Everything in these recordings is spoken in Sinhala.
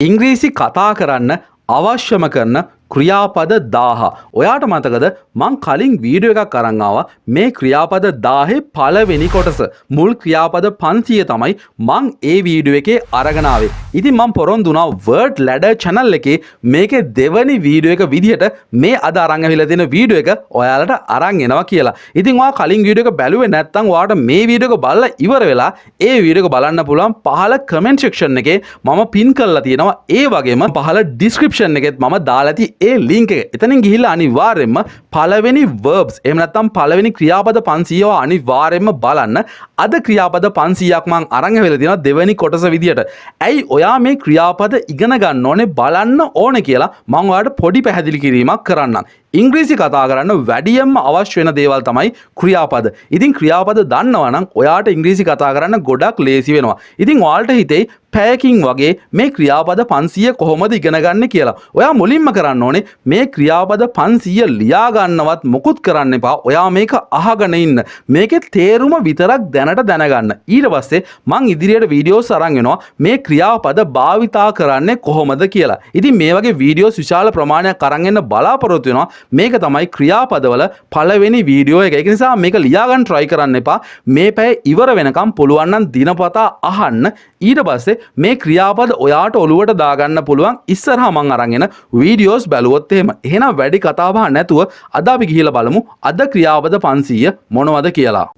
ඉංග්‍රීසි කතා කරන්න අවශ්‍යම කරන ක්‍රියාපද 1000. ඔයාට මතකද මං කලින් වීඩියෝ එකක් අරන් ආවා මේ ක්‍රියාපද 1000 පළවෙනි කොටස. මුල් ක්‍රියාපද 500 තමයි මං ඒ වීඩියෝ එකේ අරගෙන ආවේ. ඉතින් මං පොරොන්දු වුණා Word Ladder channel එකේ මේකේ දෙවනි වීඩියෝ එක විදිහට මේ අද අරන් ඇවිල්ලා තියෙන වීඩියෝ එක ඔයාලට අරන් එනවා කියලා. ඉතින් ඔයා කලින් වීඩියෝ එක බැලුවේ නැත්නම් ඔයාට මේ වීඩියෝ එක බලලා ඉවර වෙලා ඒ වීඩියෝ එක බලන්න පුළුවන් පහළ comment section එකේ මම pin කරලා තියෙනවා. ඒ වගේම පහළ description එකෙත් මම දාලා තියෙන්නේ ඒ ලින්ක් එක. එතනින් ගිහිල්ලා අනිවාර්යයෙන්ම පළවෙනි verbs එහෙම නැත්නම් පළවෙනි ක්‍රියාපද 500ව අනිවාර්යයෙන්ම බලන්න. අද ක්‍රියාපද 500ක් මම අරන් ඇවිල්ලා තියෙනවා දෙවෙනි කොටස විදියට. ඇයි ඔයා මේ ක්‍රියාපද ඉගෙන ගන්න ඕනේ බලන්න ඕනේ කියලා මම ඔයාලට පොඩි පැහැදිලි කිරීමක් කරන්නම්. ඉංග්‍රීසි කතා කරන්න වැඩියෙන්ම අවශ්‍ය වෙන දේවල් තමයි ක්‍රියාපද. ඉතින් ක්‍රියාපද දන්නවා නම් ඔයාට ඉංග්‍රීසි කතා කරන්න ගොඩක් ලේසි වෙනවා. ඉතින් ඔයාලට හිතෙයි පැයකින් වගේ මේ ක්‍රියාපද 500 කොහොමද ඉගෙන ගන්න කියලා. ඔයා මුලින්ම කරන්න ඕනේ මේ ක්‍රියාපද 500 ලියා ගන්නවත් මොකුත් කරන්න එපා. ඔයා මේක අහගෙන ඉන්න. මේකේ තේරුම විතරක් දැනට දැනගන්න. ඊට පස්සේ මං ඉදිරියට වීඩියෝස් අරන් එනවා මේ ක්‍රියාපද භාවිතා කරන්නේ කොහොමද කියලා. ඉතින් මේ වගේ වීඩියෝස් විශාල ප්‍රමාණයක් අරන් එන්න බලාපොරොත්තු වෙනවා. මේක තමයි ක්‍රියාපදවල පළවෙනි වීඩියෝ එක. ඒක නිසා මේක ලියා ගන්න try කරන්න එපා. මේ පැය ඉවර වෙනකම් පුළුවන් නම් දිනපතා අහන්න. ඊට පස්සේ මේ ක්‍රියාපද ඔයාට ඔලුවට දාගන්න පුළුවන් ඉස්සරහා මං අරන් එන වීඩියෝස් බැලුවොත් එහෙම. එහෙනම් වැඩි කතා බහ නැතුව අද අපි ගිහිල්ලා බලමු අද ක්‍රියාපද 500 මොනවද කියලා.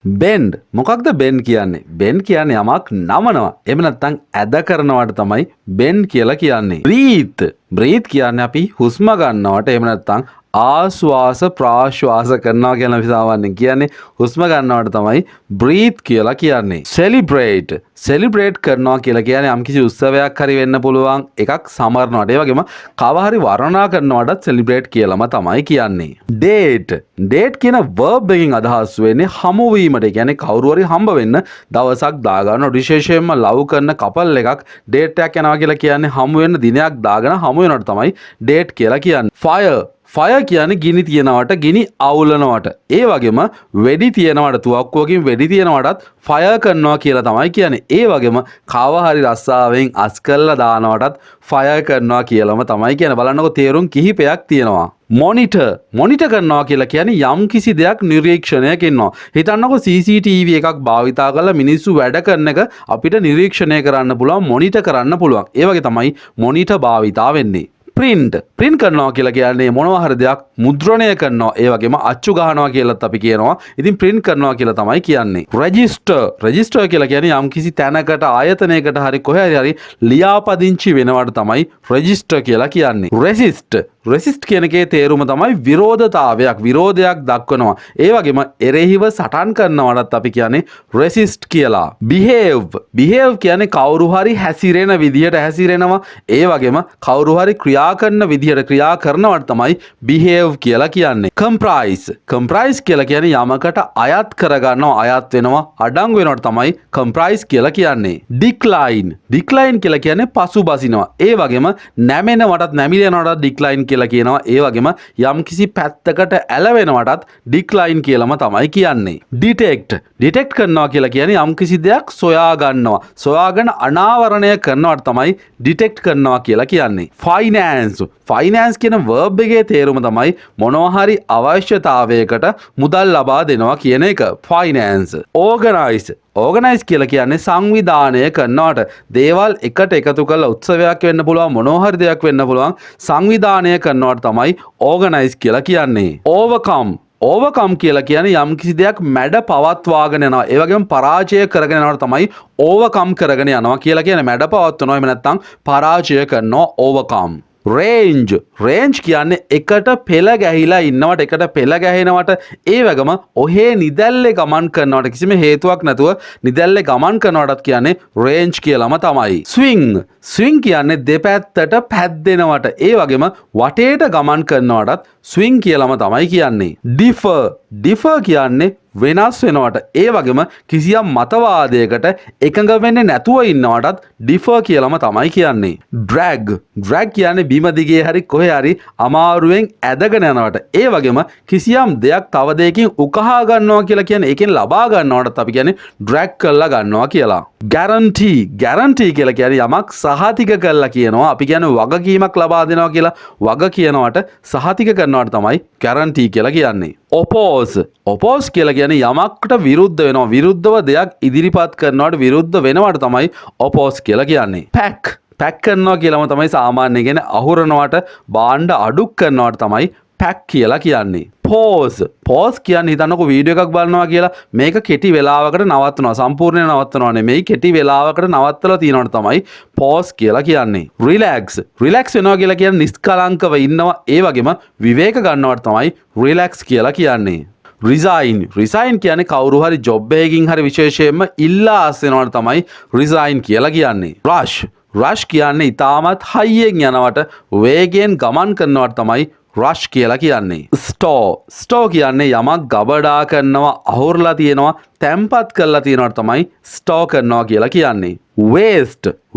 bend මොකක්ද bend කියන්නේ? bend කියන්නේ යමක් නමනවා. එහෙම නැත්නම් ඇද කරනවට තමයි bend කියලා කියන්නේ. breathe කියන්නේ අපි හුස්ම ගන්නවට එහෙම නැත්නම් ආශ්වාස ප්‍රාශ්වාස කරනවා කියන විසාවන්නේ කියන්නේ හුස්ම ගන්නවට තමයි breathe කියලා කියන්නේ. celebrate කරනවා කියලා කියන්නේ යම්කිසි උත්සවයක් හරි වෙන්න පුළුවන් එකක් සමරනවට. ඒ වගේම කව හරි වර්ණනා කරනවටත් celebrate කියලාම තමයි කියන්නේ. date කියන verb එකකින් අදහස් වෙන්නේ හමු වීමට. ඒ කියන්නේ කවුරු හරි හම්බ වෙන්න දවසක් දාගන්න විශේෂයෙන්ම ලව් කරන කපල් එකක් date එකක් යනවා කියලා කියන්නේ හමු වෙන්න දිනයක් දාගෙන හමු වෙනවට තමයි date කියලා කියන්නේ. ෆයර් කියන්නේ ගිනි තියනවට ගිනි අවුලනවට. ඒ වගේම වෙඩි තියනවට තුවක්කුවකින් වෙඩි තියනවටත් ෆයර් කරනවා කියලා තමයි කියන්නේ. ඒ වගේම කව හරි රස්සාවෙන් අස් කරලා දානවටත් ෆයර් කරනවා කියලාම තමයි කියන්නේ. බලන්නකො තේරුම් කිහිපයක් තියෙනවා. මොනිටර් කරනවා කියලා කියන්නේ යම් කිසි දෙයක් නිරීක්ෂණයක් ඉන්නවා. හිතන්නකො CCTV එකක් භාවිතා කරලා මිනිස්සු වැඩ කරන එක අපිට නිරීක්ෂණය කරන්න පුළුවන්, මොනිටර් කරන්න පුළුවන්. ඒ වගේ තමයි මොනිටර් භාවිතා වෙන්නේ. print කරනවා කියලා කියන්නේ මොනවා හරි දෙයක් මුද්‍රණය කරනවා. ඒ වගේම අච්චු ගහනවා කියලාත් අපි කියනවා. ඉතින් print කරනවා කියලා තමයි කියන්නේ. register කියලා කියන්නේ යම් කිසි තැනකට ආයතනයකට හරි කොහේ හරි ලියාපදිංචි වෙනවට තමයි register කියලා කියන්නේ. resist කියන එකේ තේරුම තමයි විරෝධයක් දක්වනවා. ඒ වගේම එරෙහිව සටන් කරනවටත් අපි කියන්නේ resist කියලා. behave කියන්නේ කවුරු හරි හැසිරෙන විදියට හැසිරෙනවා. ඒ වගේම කවුරු හරි ක්‍රියා කරන විදියට ක්‍රියා කරනවට තමයි behave කියලා කියන්නේ. comprise කියලා කියන්නේ යමකට අයත් කරගන්නවා, අයත් වෙනවා, අඩංගු වෙනවට තමයි comprise කියලා කියන්නේ. decline කියලා කියන්නේ පසුබසිනවා. ඒ වගේම නැමෙනවටත් නැමිලෙනවටත් decline කියලා කියනවා. ඒ වගේම යම්කිසි පැත්තකට ඇලවෙනවටත් decline කියලාම තමයි කියන්නේ. detect කරනවා කියලා කියන්නේ යම්කිසි දෙයක් සොයා ගන්නවා. සොයාගෙන අනාවරණය කරනවට තමයි detect කරනවා කියලා කියන්නේ. finance කියන verb එකේ තේරුම තමයි මොනවා හරි අවශ්‍යතාවයකට මුදල් ලබා දෙනවා කියන එක. finance. organize කියලා කියන්නේ සංවිධානය කරනවට. දේවල් එකට එකතු කරලා උත්සවයක් වෙන්න පුළුවන්, මොනවා හරි දෙයක් වෙන්න පුළුවන්. සංවිධානය කරනවට තමයි organize කියලා කියන්නේ. overcome කියලා කියන්නේ යම් කිසි දෙයක් මැඩ පවත්වාගෙන යනවා. ඒ වගේම පරාජය කරගෙන යනවට තමයි overcome කරගෙන යනවා කියලා කියන්නේ. මැඩ පවත්වනවා එහෙම නැත්නම් පරාජය කරනවා overcome. range කියන්නේ එකට පෙළ ගැහිලා ඉන්නවට, එකට පෙළ ගැහෙනවට, ඒ වගේම ඔහේ නිදැල්ලේ ගමන් කරනවට, කිසිම හේතුවක් නැතුව නිදැල්ලේ ගමන් කරනවටත් කියන්නේ range කියලාම තමයි. swing කියන්නේ දෙපැත්තට පැද්දෙනවට, ඒ වගේම වටේට ගමන් කරනවටත් swing කියලාම තමයි කියන්නේ. differ කියන්නේ වෙනස් වෙනවට ඒ වගේම කිසියම් මතවාදයකට එකඟ වෙන්නේ නැතුව ඉන්නවටත් ඩිෆර් කියලාම තමයි කියන්නේ. ඩ්‍රැග් කියන්නේ බිම දිගේ හරි කොහේ හරි අමාරුවෙන් ඇදගෙන යනවට. ඒ වගේම කිසියම් දෙයක් තව දෙයකින් උකහා ගන්නවා කියලා කියන්නේ ඒකෙන් ලබා ගන්නවටත් අපි කියන්නේ ඩ්‍රැග් කරලා ගන්නවා කියලා. ගැරන්ටි කියලා කියන්නේ යමක් සහතික කරලා කියනවා. අපි කියන්නේ වගකීමක් ලබා දෙනවා කියලා වග කියනවට සහතික කරනවට තමයි ගැරන්ටි කියලා කියන්නේ. ඔපෝස් කියලා කියන්නේ යමකට විරුද්ධ වෙනවා. විරුද්ධව දෙයක් ඉදිරිපත් කරනවට විරුද්ධ වෙනවට තමයි ඔපෝස් කියලා කියන්නේ. පැක් කරනවා කියලාම තමයි සාමාන්‍යයෙන් කියන්නේ අහුරනවට බාණ්ඩ අඩු කරනවට තමයි පැක් කියලා කියන්නේ. පෝස් කියන්නේ හිතන්නකො වීඩියෝ එකක් බලනවා කියලා මේක කෙටි වෙලාවකට නවත්තනවා. සම්පූර්ණයෙන් නවත්තනවා නෙමෙයි කෙටි වෙලාවකට නවත්තලා තියනවට තමයි පෝස් කියලා කියන්නේ. රිලැක්ස් වෙනවා කියලා කියන්නේ නිස්කලංකව ඉන්නවා. ඒ වගේම විවේක ගන්නවට තමයි රිලැක්ස් කියලා කියන්නේ. රිසයින් කියන්නේ කවුරු හරි ජොබ් එකකින් හරි විශේෂයෙන්ම ඉල්ලා අස්වෙනවට තමයි රිසයින් කියලා කියන්නේ. රෂ් කියන්නේ ඉතාමත් හයියෙන් යනවට වේගයෙන් ගමන් කරනවට තමයි රෂ් කියලා කියන්නේ. ස්ටෝ කියන්නේ යමක් ගබඩා කරනවා අහුරලා තියෙනවා තැම්පත් කරලා තියෙනවට තමයි ස්ටෝ කරනවා කියලා කියන්නේ.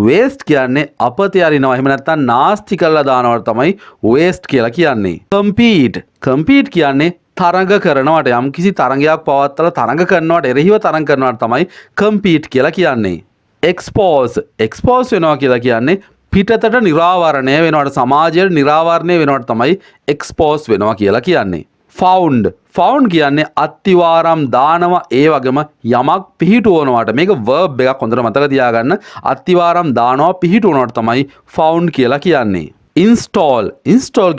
වේස්ට් කියන්නේ අපතේ අරිනවා එහෙම නැත්නම් නාස්ති කරලා දානවට තමයි වේස්ට් කියලා කියන්නේ. කම්පීට් කියන්නේ තරඟ කරනවට යම් කිසි තරඟයක් පවත්වලා තරඟ කරනවට එරෙහිව තරඟ කරනවට තමයි කම්පීට් කියලා කියන්නේ. එක්ස්පෝස් වෙනවා කියලා කියන්නේ පිටතට නිරාවරණය වෙනවට සමාජයට නිරාවරණය වෙනවට තමයි එක්ස්පෝස් වෙනවා කියලා කියන්නේ. ෆවුන්ඩ් කියන්නේ අත්තිවාරම් දානවා ඒ වගේම යමක් පිහිටුවනවට මේක verb එකක් හොඳට මතක තියාගන්න. අත්තිවාරම් දානවා පිහිටුවනවට තමයි ෆවුන්ඩ් කියලා කියන්නේ. ඉන්ස්ටෝල්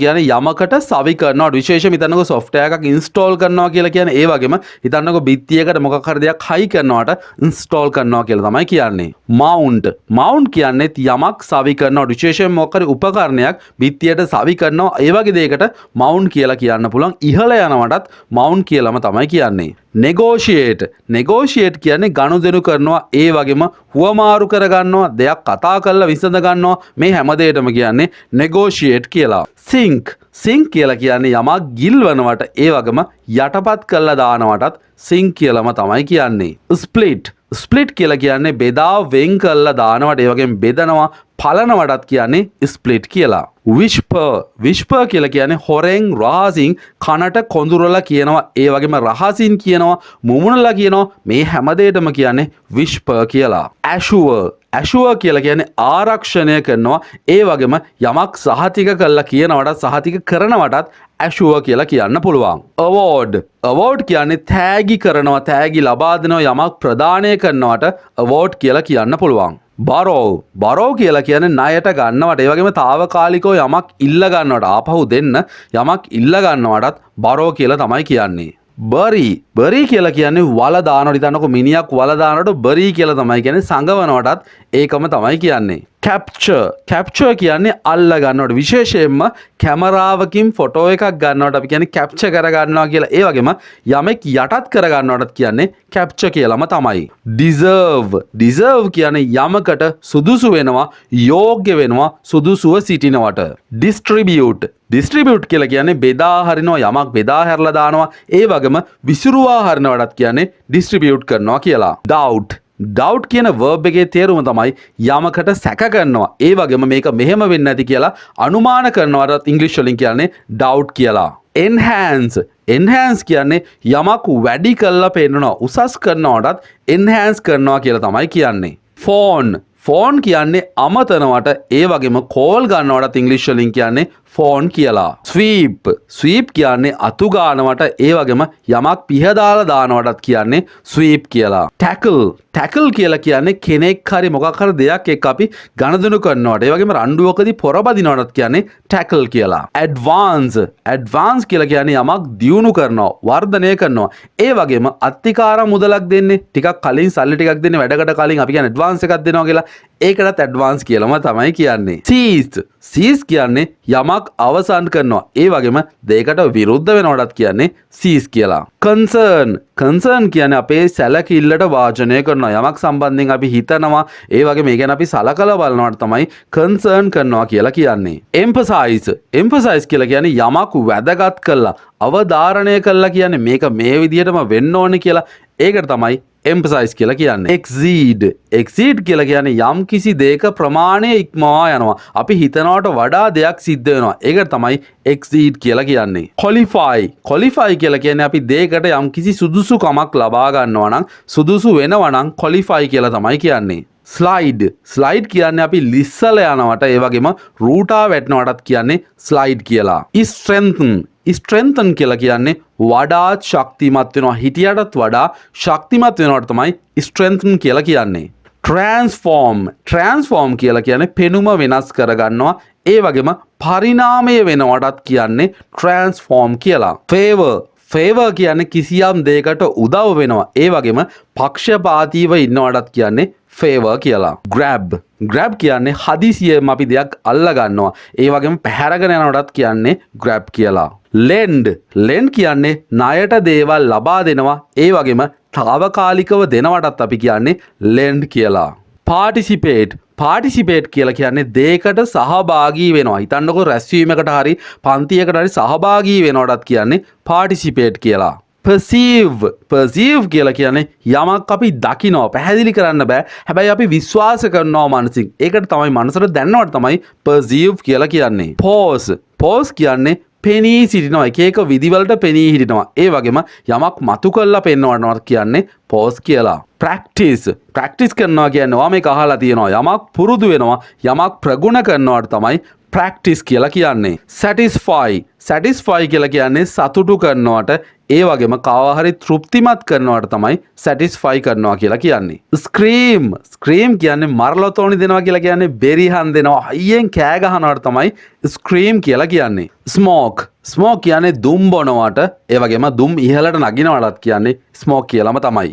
කියන්නේ යමකට සවි කරනවට විශේෂයෙන් හිතන්නකො software එකක් install කරනවා කියලා කියන්නේ ඒ වගේම හිතන්නකො බිත්තියකට මොකක් හරි දෙයක් හයි කරනවට install කරනවා කියලා තමයි කියන්නේ. mount කියන්නේ යමක් සවි කරනවට විශේෂයෙන් මොකක් හරි උපකරණයක් බිත්තියට සවි කරනවා ඒ වගේ දෙයකට mount කියලා කියන්න පුළුවන්. ඉහළ යනවටත් mount කියලාම තමයි කියන්නේ. negotiate කියන්නේ ගනුදෙනු කරනවා ඒ වගේම හුවමාරු කරගන්නවා දෙයක් කතා කරලා විසඳ ගන්නවා මේ හැම දෙයකටම කියන්නේ negotiate කියලා. sink කියලා කියන්නේ යමක් ගිල්වනවට ඒ වගේම යටපත් කරලා දානවටත් sink කියලාම තමයි කියන්නේ. ස්ප්ලිට් කියලා කියන්නේ බෙදා වෙන් කරලා දානවට ඒ වගේම බෙදනවා පලනවටත් කියන්නේ ස්ප්ලිට් කියලා. විශ්පර් කියලා කියන්නේ හොරෙන් රහසින් කනට කොඳුරලා කියනවා ඒ වගේම රහසින් කියනවා මුමුණලා කියනවා මේ හැමදේටම කියන්නේ විශ්පර් කියලා. ඇෂුවර් කියලා කියන්නේ ආරක්ෂණය කරනවා ඒ වගේම යමක් සහතික කරලා කියනවටත් සහතික කරනවටත් ඇෂුවර් කියලා කියන්න පුළුවන්. අවෝඩ් කියන්නේ තෑගි කරනවා තෑගි ලබා දෙනවා යමක් ප්‍රදානය කරනවට අවෝඩ් කියලා කියන්න පුළුවන්. බරෝ කියලා කියන්නේ ණයට ගන්නවට ඒ වගේම తాවකාලිකව යමක් ඉල්ල ගන්නවට ආපහු දෙන්න යමක් ඉල්ල ගන්නවටත් බරෝ කියලා තමයි කියන්නේ. බරි කියලා කියන්නේ වල දානවට හිතන්නකො මිනිහක් වල දානවට බරි කියලා තමයි කියන්නේ සංගවනවටත් ඒකම තමයි කියන්නේ. කැප්චර් කියන්නේ අල්ල ගන්නවට විශේෂයෙන්ම කැමරාවකින් ෆොටෝ එකක් ගන්නවට අපි කියන්නේ කැප්චර් කර ගන්නවා කියලා. ඒ වගේම යමෙක් යටත් කර ගන්නවටත් කියන්නේ කැප්චර් කියලාම තමයි. ඩිසර්ව් කියන්නේ යමකට සුදුසු වෙනවා යෝග්‍ය වෙනවා සුදුසුව සිටිනවට. ඩිස්ට්‍රිබියුට් කියලා කියන්නේ බෙදා හරිනවා යමක් බෙදා හැරලා දානවා ඒ වගේම විසිරුවා හරිනවටත් කියන්නේ ඩිස්ට්‍රිබියුට් කරනවා කියලා. ඩවුට් කියන verb එකේ තේරුම තමයි යමකට සැක කරනවා ඒ වගේම මේක මෙහෙම වෙන්නේ නැති කියලා අනුමාන කරනවටත් ඉංග්‍රීසි වලින් කියන්නේ doubt කියලා. enhance කියන්නේ යමක් වැඩි කරලා පෙන්නනවා උසස් කරනවටත් enhance කරනවා කියලා තමයි කියන්නේ. ෆෝන් කියන්නේ අමතනවට ඒ වගේම කෝල් ගන්නවටත් ඉංග්‍රීසි වලින් කියන්නේ ෆෝන් කියලා. ස්වීප් කියන්නේ අතු ගන්නවට ඒ වගේම යමක් පිහදාලා දානවටත් කියන්නේ ස්වීප් කියලා. ටැකල් කියලා කියන්නේ කෙනෙක් හරි මොකක් හරි දෙයක් එක්ක අපි ගනුදෙනු කරනවට ඒ වගේම රණ්ඩුවකදී පොරබදිනවටත් කියන්නේ ටැකල් කියලා. ඇඩ්වාන්ස් කියලා කියන්නේ යමක් දියුණු කරනවා වර්ධනය කරනවා ඒ වගේම අත්තිකාර මුදලක් දෙන්නේ ටිකක් කලින් සල්ලි ටිකක් දෙන්නේ වැඩකට කලින් අපි කියන්නේ ඇඩ්වාන්ස් එකක් දෙනවා කියලා ඒකටත් ඇඩ්වාන්ස් කියලාම තමයි කියන්නේ. සීස් කියන්නේ යමක් අවසන් කරනවා. ඒ වගේම දෙයකට විරුද්ධ වෙනවටත් කියන්නේ සීස් කියලා. කන්සර්න් කියන්නේ අපේ සැලකිල්ලට වාචනය කරනවා. යමක් සම්බන්ධයෙන් අපි හිතනවා, ඒ වගේම ඒ ගැන අපි සලකලා බලනවට තමයි කන්සර්න් කරනවා කියලා කියන්නේ. එම්ෆසයිස් කියලා කියන්නේ යමක් වැදගත් කළා, අවධාරණය කළා කියන්නේ මේක මේ විදිහටම වෙන්න ඕනේ කියලා. ඒකට තමයි එම්ෆසයිස් කියලා කියන්නේ. එක්සීඩ් කියලා කියන්නේ යම් කිසි දෙයක ප්‍රමාණය ඉක්මවා යනවා. අපි හිතනවට වඩා දෙයක් සිද්ධ වෙනවා. ඒකට තමයි එක්සීඩ් කියලා කියන්නේ. ක්වොලිෆයි කියලා කියන්නේ අපි දෙයකට යම් කිසි සුදුසුකමක් ලබා ගන්නවා නම්, සුදුසු වෙනවා නම් ක්වොලිෆයි කියලා තමයි කියන්නේ. ස්ලයිඩ් කියන්නේ අපි ලිස්සල යනවට, ඒ වගේම රූටා වැටෙනවටත් කියන්නේ ස්ලයිඩ් කියලා. ස්ට්‍රෙන්තන් කියලා කියන්නේ වඩාත් ශක්තිමත් වෙනවා. හිටියටත් වඩා ශක්තිමත් වෙනවට තමයි ස්ට්‍රෙන්තන් කියලා කියන්නේ. ට්‍රාන්ස්ෆෝර්ම් කියලා කියන්නේ පෙනුම වෙනස් කරගන්නවා. ඒ වගේම පරිණාමය වෙනවටත් කියන්නේ ට්‍රාන්ස්ෆෝර්ම් කියලා. ෆේවර් කියන්නේ කිසියම් දෙයකට උදව් වෙනවා. ඒ වගේම පක්ෂපාතීව ඉන්නවටත් කියන්නේ ෆේවර් කියලා. ග්‍රැබ් කියන්නේ හදිසියෙම අපි දෙයක් අල්ල ගන්නවා. ඒ වගේම පැහැරගෙන යනවටත් කියන්නේ ග්‍රැබ් කියලා. ලෙන්ඩ් කියන්නේ ණයට දේවල් ලබා දෙනවා. ඒ වගේම తాවකාලිකව දෙනවටත් අපි කියන්නේ ලෙන්ඩ් කියලා. පාටිසිපේට් කියලා කියන්නේ දෙයකට සහභාගී වෙනවා. හිතන්නකො රැස්වීමකට හරි පන්තියකට හරි සහභාගී වෙනවටත් කියන්නේ පාටිසිපේට් කියලා. perceive කියලා කියන්නේ යමක් අපි දකිනවා, පැහැදිලි කරන්න බෑ. හැබැයි අපි විශ්වාස කරනවා මනසින්. ඒකට තමයි මනසට දැනනවට තමයි perceive කියලා කියන්නේ. pause කියන්නේ පෙනී සිටිනවා. එක විදිවලට පෙනී හිටිනවා. ඒ වගේම යමක් මතු කරලා පෙන්වනවා කියන්නේ pause කියලා. ප්‍රැක්ටිස් කරනවා කියන්නේ ඔයා මේක අහලා තියෙනවා. යමක් පුරුදු වෙනවා, යමක් ප්‍රගුණ කරනවට තමයි ප්‍රැක්ටිස් කියලා කියන්නේ. සැටිස්ෆයි කියලා කියන්නේ සතුටු කරනවට, ඒ වගේම කවවා හරි තෘප්තිමත් කරනවට තමයි සැටිස්ෆයි කරනවා කියලා කියන්නේ. ස්ක්‍රීම් කියන්නේ මරලතෝනි දෙනවා කියලා කියන්නේ බෙරිහන් දෙනවා, හයියෙන් කෑ ගහනවට තමයි ස්ක්‍රීම් කියලා කියන්නේ. ස්මෝක් කියන්නේ දුම් බොනවට, ඒ වගේම දුම් ඉහළට නගිනවටත් කියන්නේ ස්මෝක් කියලාම තමයි.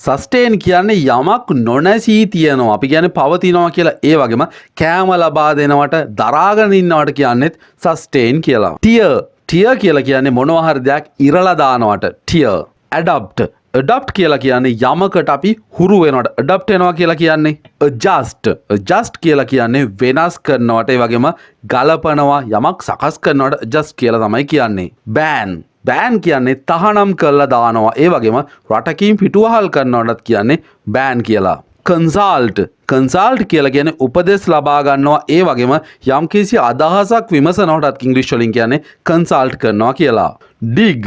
සස්ටේන් කියන්නේ යමක් නොනැසී තියනවා. අපි කියන්නේ පවතිනවා කියලා. ඒ වගේම කෑම ලබා දෙනවට, දරාගෙන ඉන්නවට කියන්නේත් සස්ටේන් කියලා. ටියර් කියලා කියන්නේ මොනවා හරි දෙයක් ඉරලා දානවට ටියර්. ඇඩප්ට් කියලා කියන්නේ යමකට අපි හුරු වෙනවට ඇඩප්ට් වෙනවා කියලා කියන්නේ. adjust කියලා කියන්නේ වෙනස් කරනවට, ඒ වගේම ගලපනවා, යමක් සකස් කරනවට adjust කියලා තමයි කියන්නේ. බෑන් කියන්නේ තහනම් කරලා දානවා. ඒ වගේම රටකින් පිටුවහල් කරනවටත් කියන්නේ බෑන් කියලා. කන්සල්ට් කියලා කියන්නේ උපදෙස් ලබා ගන්නවා. ඒ වගේම යම්කිසි අදහසක් විමසනවටත් ඉංග්‍රීසි වලින් කියන්නේ කන්සල්ට් කරනවා කියලා. ඩිග්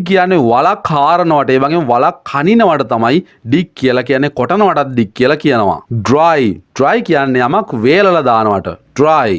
කියන්නේ වලක් හාරනවට, ඒ වගේම වලක් කනිනවට තමයි ඩිග් කියලා කියන්නේ. කොටනවටත් ඩිග් කියලා කියනවා. ඩ්‍රයි කියන්නේ යමක් වේලලා දානවට ඩ්‍රයි.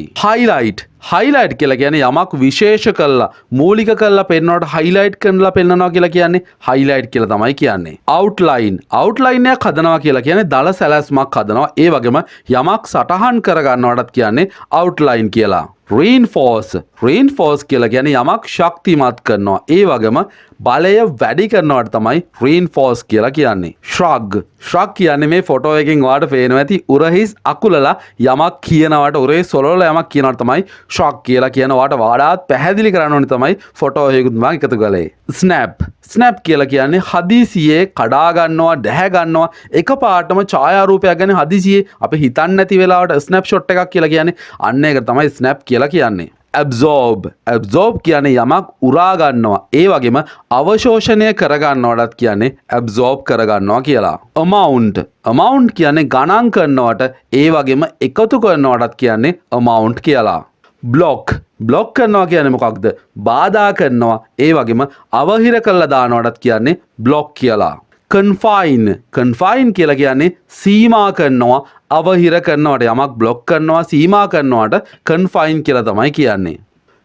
හයිලයිට් කියලා කියන්නේ යමක් විශේෂ කළා, මූලික කළා පෙන්වනවට හයිලයිට් කරලා පෙන්වනවා කියලා කියන්නේ හයිලයිට් කියලා තමයි කියන්නේ. අවුට්ලයින් එකක් හදනවා කියලා කියන්නේ දල සැලැස්මක් හදනවා. ඒ වගේම යමක් සටහන් කරගන්නවටත් කියන්නේ අවුට්ලයින් කියලා. රේන්ෆෝස් කියලා කියන්නේ යමක් ශක්තිමත් කරනවා. ඒ වගේම බලය වැඩි කරනවට තමයි රේන්ෆෝස් කියලා කියන්නේ. ශ්‍රග් කියන්නේ මේ ෆොටෝ එකකින් ඔයාලට පේනවා ඇති උරහිස් අකුලලා යමක් කියනවට, උරේ සොලවලා යමක් කියනවට තමයි ශ්‍රග් කියලා කියන. ඔයාලට වඩාත් පැහැදිලි කරන්න ඕනේ තමයි ෆොටෝ එකකුත් මම එකතු කළේ. ස්නැප් කියලා කියන්නේ හදිසියේ කඩා ගන්නවා, දැහැ ගන්නවා. එකපාරටම ඡායාරූපයක් ගැන හදිසියේ අපි හිතන්නේ නැති වෙලාවට ස්නැප්ෂොට් එකක් කියලා කියන්නේ. අන්න ඒක තමයි ස්නැප් කියලා කියන්නේ. ඇබ්සෝබ් කියන්නේ යමක් උරා ගන්නවා. ඒ වගේම අවශෝෂණය කරගන්නවටත් කියන්නේ ඇබ්සෝබ් කරගන්නවා කියලා. amount කියන්නේ ගණන් කරනවට, ඒ වගේම එකතු කරනවටත් කියන්නේ amount කියලා. බ්ලොක් කරනවා කියන්නේ මොකක්ද? බාධා කරනවා. ඒ වගේම අවහිර කරලා දානවටත් කියන්නේ බ්ලොක් කියලා. කන්ෆයින් කියලා කියන්නේ සීමා කරනවා, අවහිර කරනවට. යමක් බ්ලොක් කරනවා, සීමා කරනවට කන්ෆයින් කියලා තමයි කියන්නේ.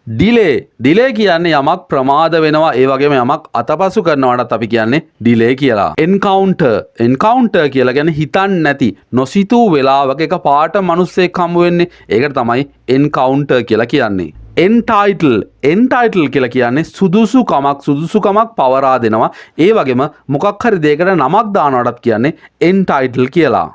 ඩිලේ කියන්නේ යමක් ප්‍රමාද වෙනවා. ඒ වගේම යමක් අතපසු කරනවටත් අපි කියන්නේ ඩිලේ කියලා. එන්කවුන්ටර් කියලා කියන්නේ හිතන්නේ නැති, නොසිතූ වෙලාවක එක පාට මිනිස්සෙක් හමු වෙන්නේ. ඒකට තමයි එන්කවුන්ටර් කියලා කියන්නේ. එන්ටයිටල් කියලා කියන්නේ සුදුසුකමක් පවරා දෙනවා. ඒ වගේම මොකක් හරි දෙයකට නමක් දානවටත් කියන්නේ එන්ටයිටල් කියලා.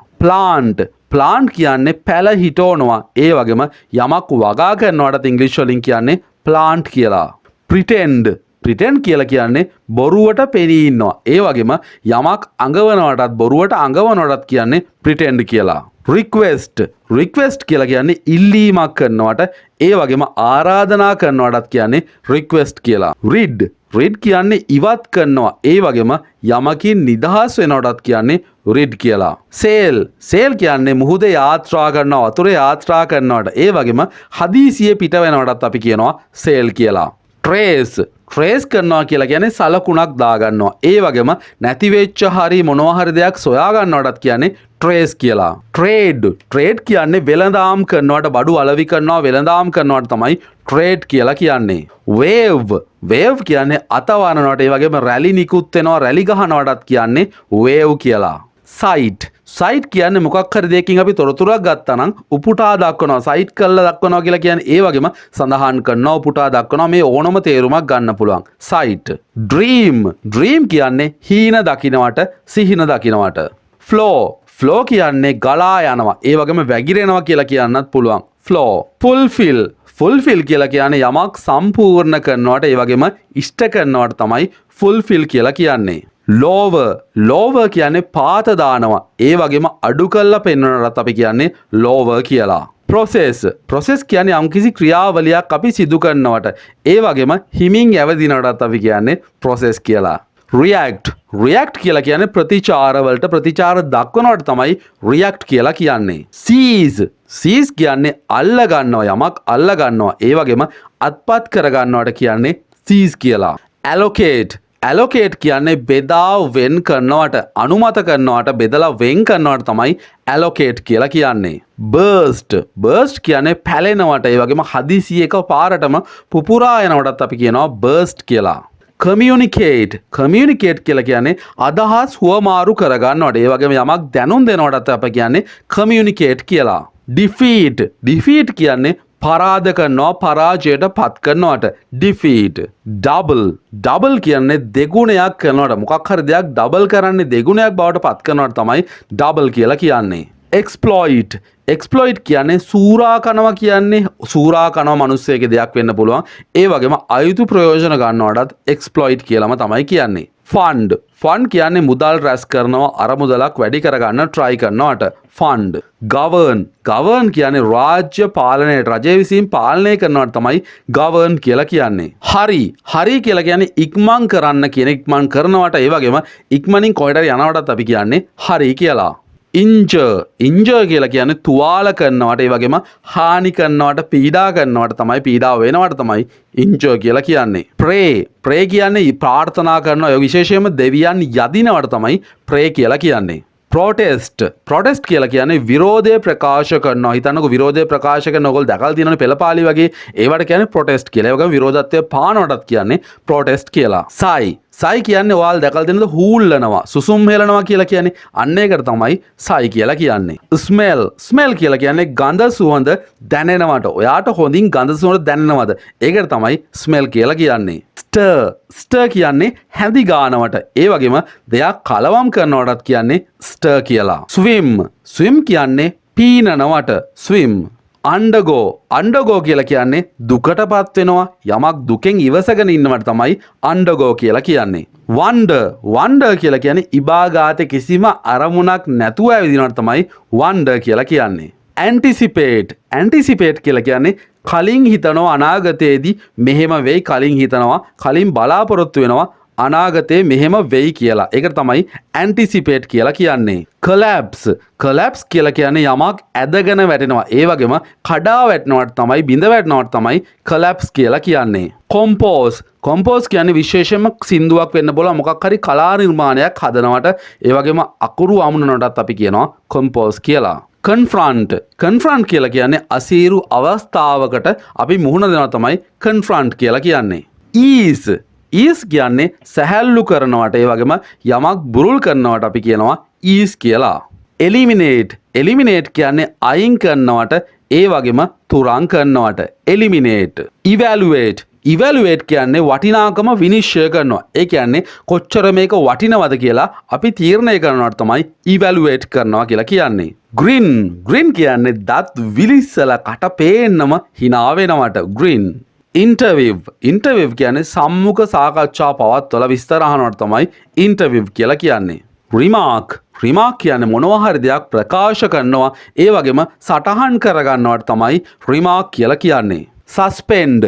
ප්ලාන්ට් කියන්නේ පැල හිටවනවා. ඒ වගේම යමක් වගා කරනවටත් ඉංග්‍රීසි වලින් කියන්නේ ප්ලාන්ට් කියලා. ප්‍රිටෙන්ඩ් කියලා කියන්නේ බොරුවට පෙනී ඉන්නවා. ඒ වගේම යමක් අඟවනවටත් බොරුවට අඟවනවටත් කියන්නේ ප්‍රිටෙන්ඩ් කියලා. රික්වෙස්ට් කියලා කියන්නේ ඉල්ලීමක් කරනවට ඒ වගේම ආරාධනා කරනවටත් කියන්නේ රික්වෙස්ට් කියලා. රිඩ් කියන්නේ ඉවත් කරනවා. ඒ වගේම යමකින් නිදහස් වෙනවටත් කියන්නේ රිඩ් කියලා. සේල් කියන්නේ මුහුදේ යාත්‍රා කරනවා, වතුරේ යාත්‍රා කරනවට ඒ වගේම හදිසියෙ පිට වෙනවටත් අපි කියනවා සේල් කියලා. ට්‍රේස් කරනවා කියලා කියන්නේ සලකුණක් දාගන්නවා. ඒ වගේම නැතිවෙච්ච හරි මොනවා හරි දෙයක් සොයා ගන්නවටත් කියන්නේ ට්‍රේස් කියලා. ට්‍රේඩ් කියන්නේ වෙළඳාම් කරනවට, බඩු අලෙවි කරනවා, වෙළඳාම් කරනවට තමයි ට්‍රේඩ් කියලා කියන්නේ. වේව් කියන්නේ අතවනනවට, ඒ වගේම රැලි නිකුත් වෙනවා, රැලි ගහනවටත් කියන්නේ වේව් කියලා. සයිට් කියන්නේ මොකක් හරි දෙයකින් අපි තොරතුරක් ගත්තා නම් උපුටා දක්වනවා. සයිට් කරලා දක්වනවා කියලා කියන්නේ ඒ වගේම සඳහන් කරනවා, උපුටා දක්වනවා. මේ ඕනම තේරුමක් ගන්න පුළුවන්. සයිට්. ඩ්‍රීම් කියන්නේ හීන දකින්නවට, සිහින දකින්නවට. ෆ්ලෝ කියන්නේ ගලා යනවා. ඒ වගේම වැగిරෙනවා කියලා කියන්නත් පුළුවන්. ෆ්ලෝ. ෆුල්ෆිල් කියලා කියන්නේ යමක් සම්පූර්ණ කරනවට, ඒ වගේම ඉෂ්ට කරනවට තමයි ෆුල්ෆිල් කියලා කියන්නේ. ලෝවර් කියන්නේ පාත දානවා. ඒ වගේම අඩු කරලා පෙන්වනවට අපි කියන්නේ ලෝවර් කියලා. ප්‍රොසෙස් කියන්නේ යම්කිසි ක්‍රියාවලියක් අපි සිදු කරනවට, ඒ වගේම හිමින් ඇවදිනවටත් අපි කියන්නේ ප්‍රොසෙස් කියලා. රියැක්ට් කියලා කියන්නේ ප්‍රතිචාරවලට ප්‍රතිචාර දක්වනවට තමයි රියැක්ට් කියලා කියන්නේ. සීස් කියන්නේ අල්ල ගන්නවා, යමක් අල්ල ගන්නවා. ඒ වගේම අත්පත් කර ගන්නවට කියන්නේ සීස් කියලා. ඇලොකේට් කියන්නේ බෙදා වෙන් කරනවට, අනුමත කරනවට, බෙදලා වෙන් කරනවට තමයි ඇලොකේට් කියලා කියන්නේ. බර්ස්ට් කියන්නේ පැලෙනවට, ඒ වගේම හදිසියෙ එක පාරටම පුපුරා යනවටත් අපි කියනවා බර්ස්ට් කියලා. කමියුනිකේට් කියලා කියන්නේ අදහස් හුවමාරු කරගන්නවට, ඒ වගේම යමක් දැනුම් දෙනවටත් අපි කියන්නේ කමියුනිකේට් කියලා. ඩිෆීට් කියන්නේ පරාද කරනවා, පරාජයට පත් කරනවට ඩිෆීට්. ඩබල් කියන්නේ දෙගුණයක් කරනවට, මොකක් හරි දෙයක් ඩබල් කරන්නේ දෙගුණයක් බවට පත් කරනවට තමයි ඩබල් කියලා කියන්නේ. එක්ස්ප්ලොයිට් කියන්නේ සූරා කනවා කියන්නේ, සූරා කනවා මිනිස්සෙගේ දෙයක් වෙන්න පුළුවන්. ඒ වගේම අයුතු ප්‍රයෝජන ගන්නවටත් එක්ස්ප්ලොයිට් කියලාම තමයි කියන්නේ. ෆන්ඩ් කියන්නේ මුදල් රැස් කරනවා, අරමුදලක් වැඩි කරගන්න try කරනවට ෆන්ඩ්. ගවර්න් කියන්නේ රාජ්‍ය පාලනයට, රජය විසින් පාලනය කරනවට තමයි ගවර්න් කියලා කියන්නේ. හරි කියලා කියන්නේ ඉක්මන් කරන්න කියන, ඉක්මන් කරනවට, ඒ වගේම ඉක්මනින් කොහෙට යනවටත් අපි කියන්නේ හරි කියලා. ඉන්ජර් කියලා කියන්නේ තුවාල කරනවට, ඒ වගේම හානි කරනවට, පීඩා කරනවට තමයි, පීඩාව වෙනවට තමයි ඉන්ජර් කියලා කියන්නේ. ප්‍රේ කියන්නේ ප්‍රාර්ථනා කරනවා, ඒ විශේෂයෙන්ම දෙවියන් යදිනවට තමයි ප්‍රේ කියලා කියන්නේ. ප්‍රොටෙස්ට් කියලා කියන්නේ විරෝධය ප්‍රකාශ කරනවා. හිතන්නකෝ විරෝධය ප්‍රකාශ කරන ඕගොල්ලෝ දැකලා තියෙනවනේ පෙළපාලි වගේ. ඒවට කියන්නේ ප්‍රොටෙස්ට් කියලා. ඒ වගේම විරෝධත්වය පානවටත් කියන්නේ ප්‍රොටෙස්ට් කියලා. සයි කියන්නේ ඔයාලා දැකලා තියෙනද හූල්ලනවා, සුසුම් හෙලනවා කියලා කියන්නේ. අන්න ඒකට තමයි සයි කියලා කියන්නේ. ස්මෙල් කියලා කියන්නේ ගඳ සුවඳ දැනෙනවට. ඔයාට හොඳින් ගඳ සුවඳ දැනෙනවද? ඒකට තමයි ස්මෙල් කියලා කියන්නේ. ස්ටර් කියන්නේ හැඳි ගානවට, ඒ වගේම දෙයක් කලවම් කරනවටත් කියන්නේ ස්ටර් කියලා. ස්විම් කියන්නේ පීනනවට. අන්ඩගෝ කියලා කියන්නේ දුකටපත් වෙනවා, යමක් දුකෙන් ඉවසගෙන ඉන්නවට තමයි අන්ඩගෝ කියලා කියන්නේ. වන්ඩර් කියලා කියන්නේ ඉබාගාතේ කිසිම අරමුණක් නැතුව ඇවිදිනවට තමයි වන්ඩර් කියලා කියන්නේ. ඇන්ටිසිපේට් කියලා කියන්නේ කලින් හිතනවා අනාගතයේදී මෙහෙම වෙයි, කලින් හිතනවා, කලින් බලාපොරොත්තු වෙනවා අනාගතේ මෙහෙම වෙයි කියලා. ඒකට තමයි ඇන්ටිසිපේට් කියලා කියන්නේ. කලැප්ස් කියලා කියන්නේ යමක් ඇදගෙන වැටෙනවා, ඒ වගේම කඩා වැටෙනවට තමයි, බිඳ වැටෙනවට තමයි කලැප්ස් කියලා කියන්නේ. කොම්පෝස් කියන්නේ විශේෂයෙන්ම සින්දුවක් වෙන්න පුළුවන්, මොකක් හරි කලා නිර්මාණයක් හදනවට, ඒ වගේම අකුරු අමුණනවටත් අපි කියනවා කොම්පෝස් කියලා. කන්ෆ්‍රන්ට් කියලා කියන්නේ අසීරු අවස්ථාවකට අපි මුහුණ දෙනවා තමයි කන්ෆ්‍රන්ට් කියලා කියන්නේ. ඊස් කියන්නේ සැහැල්ලු කරනවට, ඒ වගේම යමක් බුරුල් කරනවට අපි කියනවා ඊස් කියලා. එලිමිනේට් කියන්නේ අයින් කරනවට, ඒ වගේම තුරන් කරනවට එලිමිනේට්. ඉවැලුවේට් කියන්නේ වටිනාකම විනිශ්චය කරනවා. ඒ කියන්නේ කොච්චර මේක වටිනවද කියලා අපි තීරණය කරනවට තමයි ඉවැලුවේට් කරනවා කියලා කියන්නේ. ග්‍රීන් කියන්නේ දත් විලිස්සලා කට පේන්නම hina වෙනවට ග්‍රීන්. ඉන්ටර්විව් කියන්නේ සම්මුඛ සාකච්ඡා පවත්වලා විස්තර අහනවට තමයි ඉන්ටර්විව් කියලා කියන්නේ. රිමාර්ක් කියන්නේ මොනවා හරි දෙයක් ප්‍රකාශ කරනවා ඒ වගේම සටහන් කරගන්නවට තමයි රිමාර්ක් කියලා කියන්නේ. සස්පෙන්ඩ්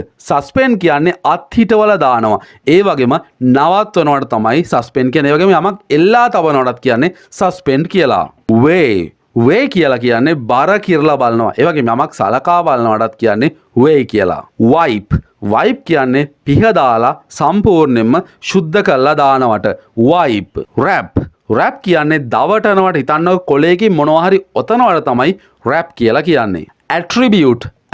කියන්නේ අත්හිටවල දානවා ඒ වගේම නවත්වනවට තමයි සස්පෙන්ඩ් කියන්නේ. ඒ වගේම යමක් එල්ලා තබනවටත් කියන්නේ සස්පෙන්ඩ් කියලා. වේ කියලා කියන්නේ බර කිරලා බලනවා. ඒ වගේම යමක් සලකා බලනවටත් කියන්නේ වේ කියලා. වයිප් කියන්නේ පිහ දාලා සම්පූර්ණයෙන්ම ශුද්ධ කරලා දානවට වයිප්. රැප් කියන්නේ දවටනවට හිතන්නකො කොලේකින් මොනවා හරි ඔතනවට තමයි රැප් කියලා කියන්නේ.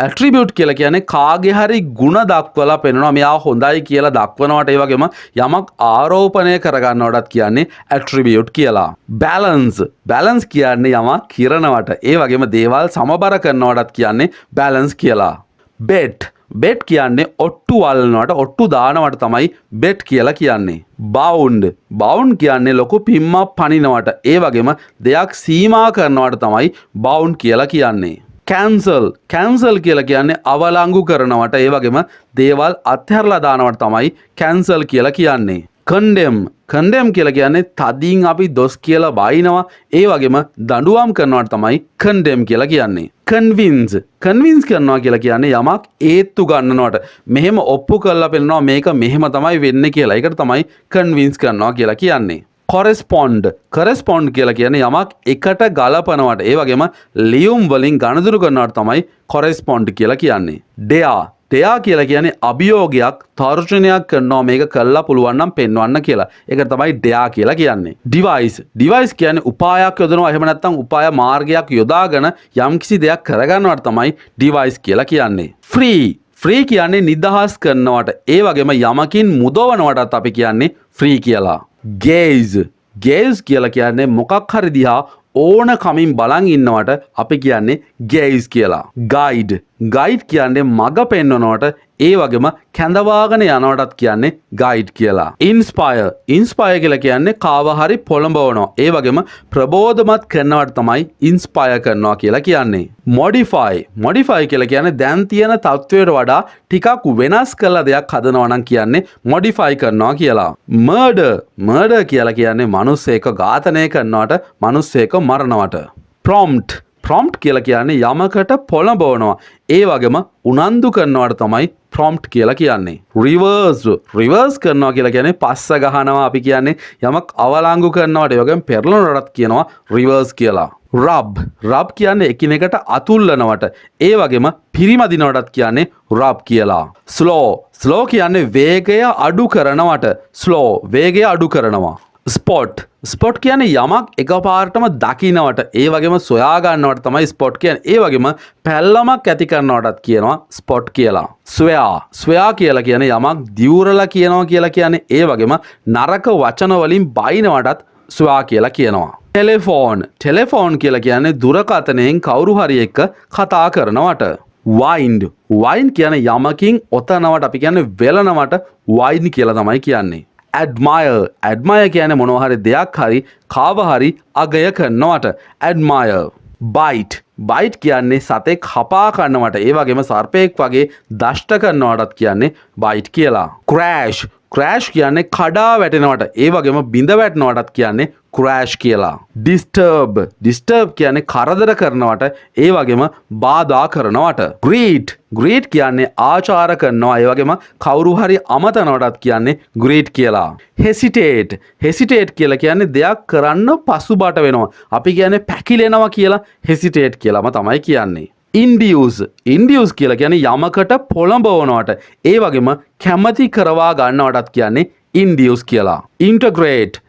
ඇට්‍රිබියුට් කියලා කියන්නේ කාගේ හරි ಗುಣ දක්වලා පෙන්වනවා මෙයා හොඳයි කියලා දක්වනවට ඒ වගේම යමක් ආරෝපණය කරගන්නවටත් කියන්නේ ඇට්‍රිබියුට් කියලා. බැලන්ස් කියන්නේ යමක් කිරනවට ඒ වගේම දේවල් සමබර කරනවටත් කියන්නේ බැලන්ස් කියලා. බෙට් කියන්නේ ඔට්ටු වල්නවට ඔට්ටු දානවට තමයි බෙට් කියලා කියන්නේ. බවුන්ඩ් කියන්නේ ලොකු පිම්මක් පනිනවට ඒ වගේම දෙයක් සීමා කරනවට තමයි බවුන්ඩ් කියලා කියන්නේ. කැන්සල් කියලා කියන්නේ අවලංගු කරනවට ඒ වගේම දේවල් අත්හැරලා දානවට තමයි කැන්සල් කියලා කියන්නේ. කන්ඩෙම් කියලා කියන්නේ තදින් අපි දොස් කියලා බයිනවා ඒ වගේම දඬුවම් කරනවට තමයි කන්ඩෙම් කියලා කියන්නේ. කන්වින්ස් කරනවා කියලා කියන්නේ යමක් ඒත්තු ගන්නනවට මෙහෙම ඔප්පු කරලා පෙන්නනවා මේක මෙහෙම තමයි වෙන්නේ කියලා. ඒකට තමයි කන්වින්ස් කරනවා කියලා කියන්නේ. කොරෙස්පොන්ඩ් කියලා කියන්නේ යමක් එකට ගලපනවට ඒ වගේම ලියුම් වලින් ගණදුරු කරනවට තමයි කොරෙස්පොන්ඩ් කියලා කියන්නේ. ඩෙයා කියලා කියන්නේ අභියෝගයක් තර්ජනයක් කරනවා මේක කළා පුළුවන් නම් පෙන්වන්න කියලා. ඒක තමයි ඩෙයා කියලා කියන්නේ. ඩිවයිස් කියන්නේ උපායක් යොදනවා එහෙම නැත්නම් උපාය මාර්ගයක් යොදාගෙන යම්කිසි දෙයක් කරගන්නවට තමයි ඩිවයිස් කියලා කියන්නේ. ෆ්‍රී කියන්නේ නිදහස් කරනවට ඒ වගේම යමකින් මුදවනවටත් අපි කියන්නේ ෆ්‍රී කියලා. ගේස් කියලා කියන්නේ මොකක් හරි දිහා ඕන කමින් බලන් ඉන්නවට අපි කියන්නේ ගේස් කියලා. ගයිඩ් කියන්නේ මඟ පෙන්වනවට ඒ වගේම කැඳවාගෙන යනවටත් කියන්නේ ගයිඩ් කියලා. ඉන්ස්පයර් කියලා කියන්නේ කාව හරි පොළඹවනවා. ඒ වගේම ප්‍රබෝධමත් කරනවට තමයි ඉන්ස්පයර් කරනවා කියලා කියන්නේ. මොඩිෆයි කියලා කියන්නේ දැන් තියෙන තත්ත්වයට වඩා ටිකක් වෙනස් කළ දෙයක් හදනවා නම් කියන්නේ මොඩිෆයි කරනවා කියලා. මර්ඩර් කියලා කියන්නේ මිනිස්සෙක් ඝාතනය කරනවට මිනිස්සෙක් මරනවට. ප්‍රොම්ප්ට් කියලා කියන්නේ යමකට පොළඹවනවා ඒ වගේම උනන්දු කරනවට තමයි ප්‍රොම්ප්ට් කියලා කියන්නේ. රිවර්ස් කරනවා කියලා කියන්නේ පස්ස ගහනවා අපි කියන්නේ යමක් අවලංගු කරනවට ඒ වගේම පෙරලනවටත් කියනවා රිවර්ස් කියලා. රබ් කියන්නේ එකිනෙකට අතුල්ලනවට ඒ වගේම පිරිමදිනවටත් කියන්නේ රබ් කියලා. ස්ලෝ කියන්නේ වේගය අඩු කරනවට වේගය අඩු කරනවා. ස්පොට් කියන්නේ යමක් එකපාරටම දකින්නවට ඒ වගේම සොයා ගන්නවට තමයි ස්පොට් කියන්නේ. ඒ වගේම පැල්ලමක් ඇති කරනවටත් කියනවා ස්පොට් කියලා. ස්වයා කියලා කියන්නේ යමක් දියුරලා කියනවා කියලා කියන්නේ. ඒ වගේම නරක වචන වලින් බයිනවටත් ස්වයා කියලා කියනවා. ටෙලිෆෝන් කියලා කියන්නේ දුරකථනයෙන් කවුරු හරි එක්ක කතා කරනවට. වයින් කියන්නේ යමකින් ඔතනවට අපි කියන්නේ වෙලනවට වයින් කියලා තමයි කියන්නේ. ඇඩ්මයර් කියන්නේ මොනවා හරි දෙයක් හරි කාව හරි අගය කරනවට ඇඩ්මයර්. බයිට් කියන්නේ සතෙක් හපා කන්නවට ඒ වගේම සර්පයෙක් වගේ දෂ්ට කරනවටත් කියන්නේ බයිට් කියලා. ක්‍රෑෂ් කියන්නේ කඩා වැටෙනවට ඒ වගේම බිඳ වැටෙනවටත් කියන්නේ ක්‍රෑෂ් කියලා. ඩිස්ටර්බ් කියන්නේ කරදර කරනවට ඒ වගේම බාධා කරනවට. ග්‍රීට් කියන්නේ ආචාර කරනවා ඒ වගේම කවුරු හරි අමතනවටත් කියන්නේ ග්‍රීට් කියලා. හෙසිටේට් කියලා කියන්නේ දෙයක් කරන්න පසුබට වෙනවා. අපි කියන්නේ පැකිලෙනවා කියලා හෙසිටේට් කියලාම තමයි කියන්නේ. ඉන්ඩියුස් කියලා කියන්නේ යමකට පොළඹවනවට ඒ වගේම කැමති කරවා ගන්නවටත් කියන්නේ ඉන්ඩියුස් කියලා. ඉන්ටග්‍රේට්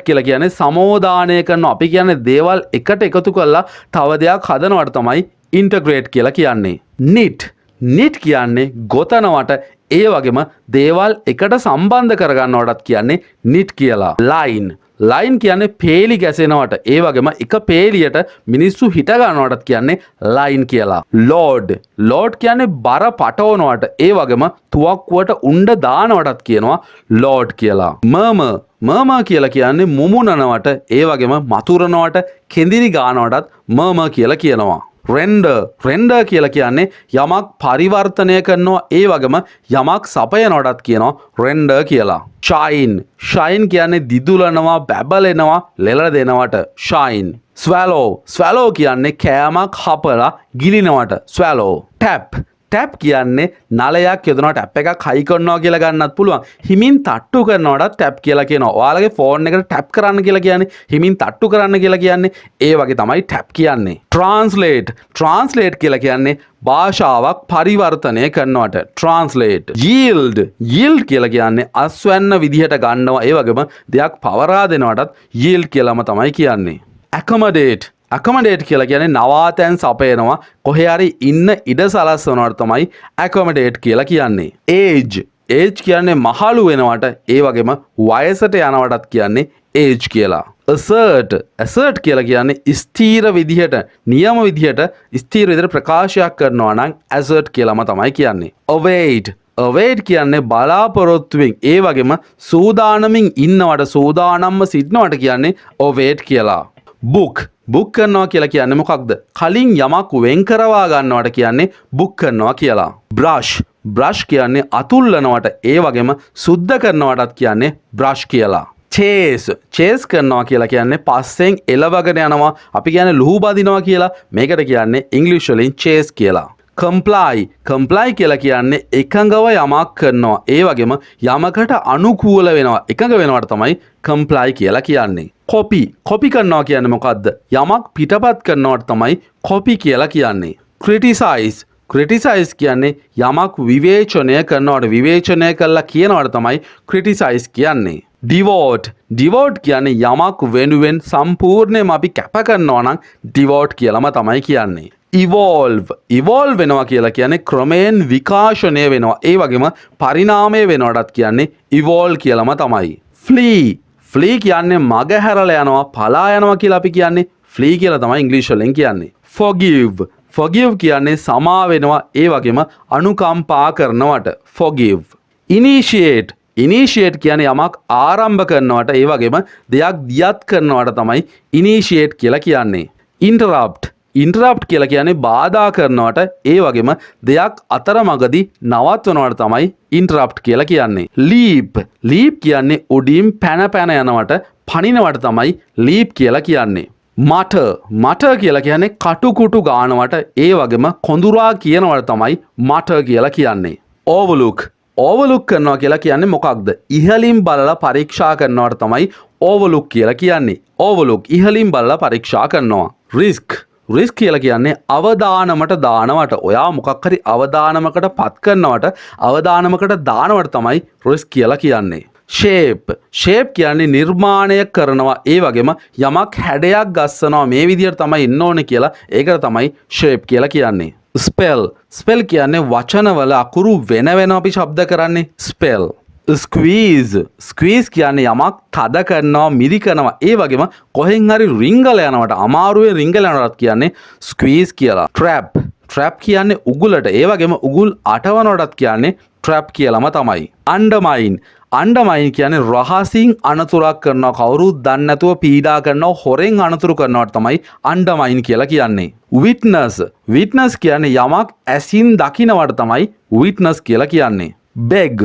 කියලා කියන්නේ සමෝදානය කරන අපි කියන්නේ දේවල් එකට එකතු කරලා තව දෙයක් හදනවට තමයි ඉන්ටග්‍රේට් කියලා කියන්නේ. නිට් කියන්නේ ගොතනවට ඒ වගේම දේවල් එකට සම්බන්ධ කරගන්නවටත් කියන්නේ නිට් කියලා. ලයින් කියන්නේ පේලි ගැසෙනවට ඒ වගේම එක පේලියට මිනිස්සු හිට ගන්නවටත් කියන්නේ ලයින් කියලා. ලෝඩ් කියන්නේ බර පටවනවට ඒ වගේම තුවක්කුවට උණ්ඩ දානවටත් කියනවා ලෝඩ් කියලා. මම කියලා කියන්නේ මුමුණනවට ඒ වගේම මතුරනවට කෙඳිරි ගානවටත් මම කියලා කියනවා. රෙන්ඩර් කියලා කියන්නේ යමක් පරිවර්තනය කරනවා ඒ වගේම යමක් සපයනවටත් කියනවා රෙන්ඩර් කියලා. ෂයින් කියන්නේ දිදුලනවා බැබලෙනවා ලෙල දෙනවට ෂයින්. ස්වැලෝ කියන්නේ කෑමක් හපලා ගිලිනවට ස්වැලෝ. ටැප් කියන්නේ නලයක් යොදනවා ටැප් එකක් හයි කරනවා කියලා ගන්නත් පුළුවන්. හිමින් තට්ටු කරනවට ටැප් කියලා කියනවා. ඔයාලගේ ෆෝන් එකට ටැප් කරන්න කියලා කියන්නේ හිමින් තට්ටු කරන්න කියලා කියන්නේ ඒ වගේ තමයි ටැප් කියන්නේ. ට්‍රාන්ස්ලේට් කියලා කියන්නේ භාෂාවක් පරිවර්තනය කරනවට ට්‍රාන්ස්ලේට්. යීල්ඩ් කියලා කියන්නේ අස්වැන්න විදිහට ගන්නවා ඒ වගේම දෙයක් පවරා දෙනවටත් යීල්ඩ් කියලාම තමයි කියන්නේ. ඇකොමඩේට් කියලා කියන්නේ නවාතැන් සපයනවා කොහේ හරි ඉන්න ඉඩ සලස්වනවට තමයි ඇකොමඩේට් කියලා කියන්නේ. ඒජ් කියන්නේ මහලු වෙනවට ඒ වගේම වයසට යනවටත් කියන්නේ ඒජ් කියලා. ඇසර්ට් කියලා කියන්නේ ස්ථීර විදිහට නියම විදිහට ස්ථීර විදිහට ප්‍රකාශයක් කරනවා නම් ඇසර්ට් කියලාම තමයි කියන්නේ. අවේට් කියන්නේ බලාපොරොත්තුවෙන් ඒ වගේම සූදානමින් ඉන්නවට සූදානම්ම සිටිනවට කියන්නේ අවේට් කියලා. බුක් කරනවා කියලා කියන්නේ මොකක්ද? කලින් යමක් වෙන් කරවා ගන්නවට කියන්නේ බුක් කරනවා කියලා. බ්‍රෂ් කියන්නේ අතුල්ලනවට ඒ වගේම සුද්ධ කරනවටත් කියන්නේ බ්‍රෂ් කියලා. චේස් කරනවා කියලා කියන්නේ පස්සෙන් එලවගෙන යනවා අපි කියන්නේ ලුහු බදිනවා කියලා. මේකට කියන්නේ ඉංග්‍රීසි වලින් චේස් කියලා. කම්ප්ලයි කියලා කියන්නේ එකඟව යමක් කරනවා ඒ වගේම යමකට අනුකූල වෙනවා එකඟ වෙනවට තමයි කම්ප්ලයි කියලා කියන්නේ. කොපි කරනවා කියන්නේ මොකද්ද? යමක් පිටපත් කරනවට තමයි කොපි කියලා කියන්නේ. ක්‍රිටිසයිස් කියන්නේ යමක් විවේචනය කරනවට විවේචනය කළා කියනවට තමයි ක්‍රිටිසයිස් කියන්නේ. ඩිවෝට් කියන්නේ යමක් වෙනුවෙන් සම්පූර්ණයෙන්ම අපි කැප කරනවා නම් ඩිවෝට් කියලාම තමයි කියන්නේ. ඉවෝල්ව් වෙනවා කියලා කියන්නේ ක්‍රමයෙන් විකාශනය වෙනවා ඒ වගේම පරිණාමය වෙනවටත් කියන්නේ ඉවෝල් කියලාම තමයි. ෆ්ලී කියන්නේ මග හැරලා යනවා පලා යනවා කියලා අපි කියන්නේ ෆ්ලී කියලා තමයි ඉංග්‍රීසි වලින් කියන්නේ. forgive කියන්නේ සමා වෙනවා ඒ වගේම අනුකම්පා කරනවට forgive. ඉනිෂියේට් කියන්නේ යමක් ආරම්භ කරනවට ඒ වගේම දෙයක් දියත් කරනවට තමයි ඉනිෂියේට් කියලා කියන්නේ. ඉන්ටරප්ට් කියලා කියන්නේ බාධා කරනවට ඒ වගේම දෙයක් අතරමඟදී නවත්වනවට තමයි ඉන්ටරප්ට් කියලා කියන්නේ. ලීප් කියන්නේ උඩින් පැන යනවට පනිනවට තමයි ලීප් කියලා කියන්නේ. මට කියලා කියන්නේ කටුකුටු ගානවට ඒ වගේම කොඳුරා කියනවට තමයි මට කියලා කියන්නේ. ඕවලුක් කරනවා කියලා කියන්නේ මොකක්ද? ඉහලින් බලලා පරීක්ෂා කරනවට තමයි ඕවලුක් කියලා කියන්නේ. ඕවලුක් ඉහලින් බලලා පරීක්ෂා කරනවා. රිස්ක් කියලා කියන්නේ අවදානමට දානවට ඔයා මොකක් හරි අවදානමකට පත් කරනවට අවදානමකට දානවට තමයි රිස්ක් කියලා කියන්නේ. ෂේප් කියන්නේ නිර්මාණය කරනවා ඒ වගේම යමක් හැඩයක් ගස්සනවා මේ විදිහට තමයි ඉන්න ඕනේ කියලා ඒකට තමයි ෂේප් කියලා කියන්නේ. ස්පෙල් කියන්නේ වචනවල අකුරු වෙන අපි ශබ්ද කරන්නේ ස්පෙල්. ස්ක්වීස් කියන්නේ යමක් තද කරනවා මිරි කරනවා ඒ වගේම කොහෙන් හරි රිංගල යනවට අමාරුවේ රිංගල යනවත් කියන්නේ ස්ක්වීස් කියලා. ට්‍රැප් කියන්නේ උගුලට ඒ වගේම උගුල් අටවනවටත් කියන්නේ ට්‍රැප් කියලාම තමයි. අන්ඩර්මයින් කියන්නේ රහසින් අනතුරක් කරනවා කවුරුත් දන්නේ නැතුව පීඩා කරනවා හොරෙන් අනතුරු කරනවට තමයි අන්ඩර්මයින් කියලා කියන්නේ. විට්නස් කියන්නේ යමක් ඇසින් දකිනවට තමයි විට්නස් කියලා කියන්නේ. බෙග්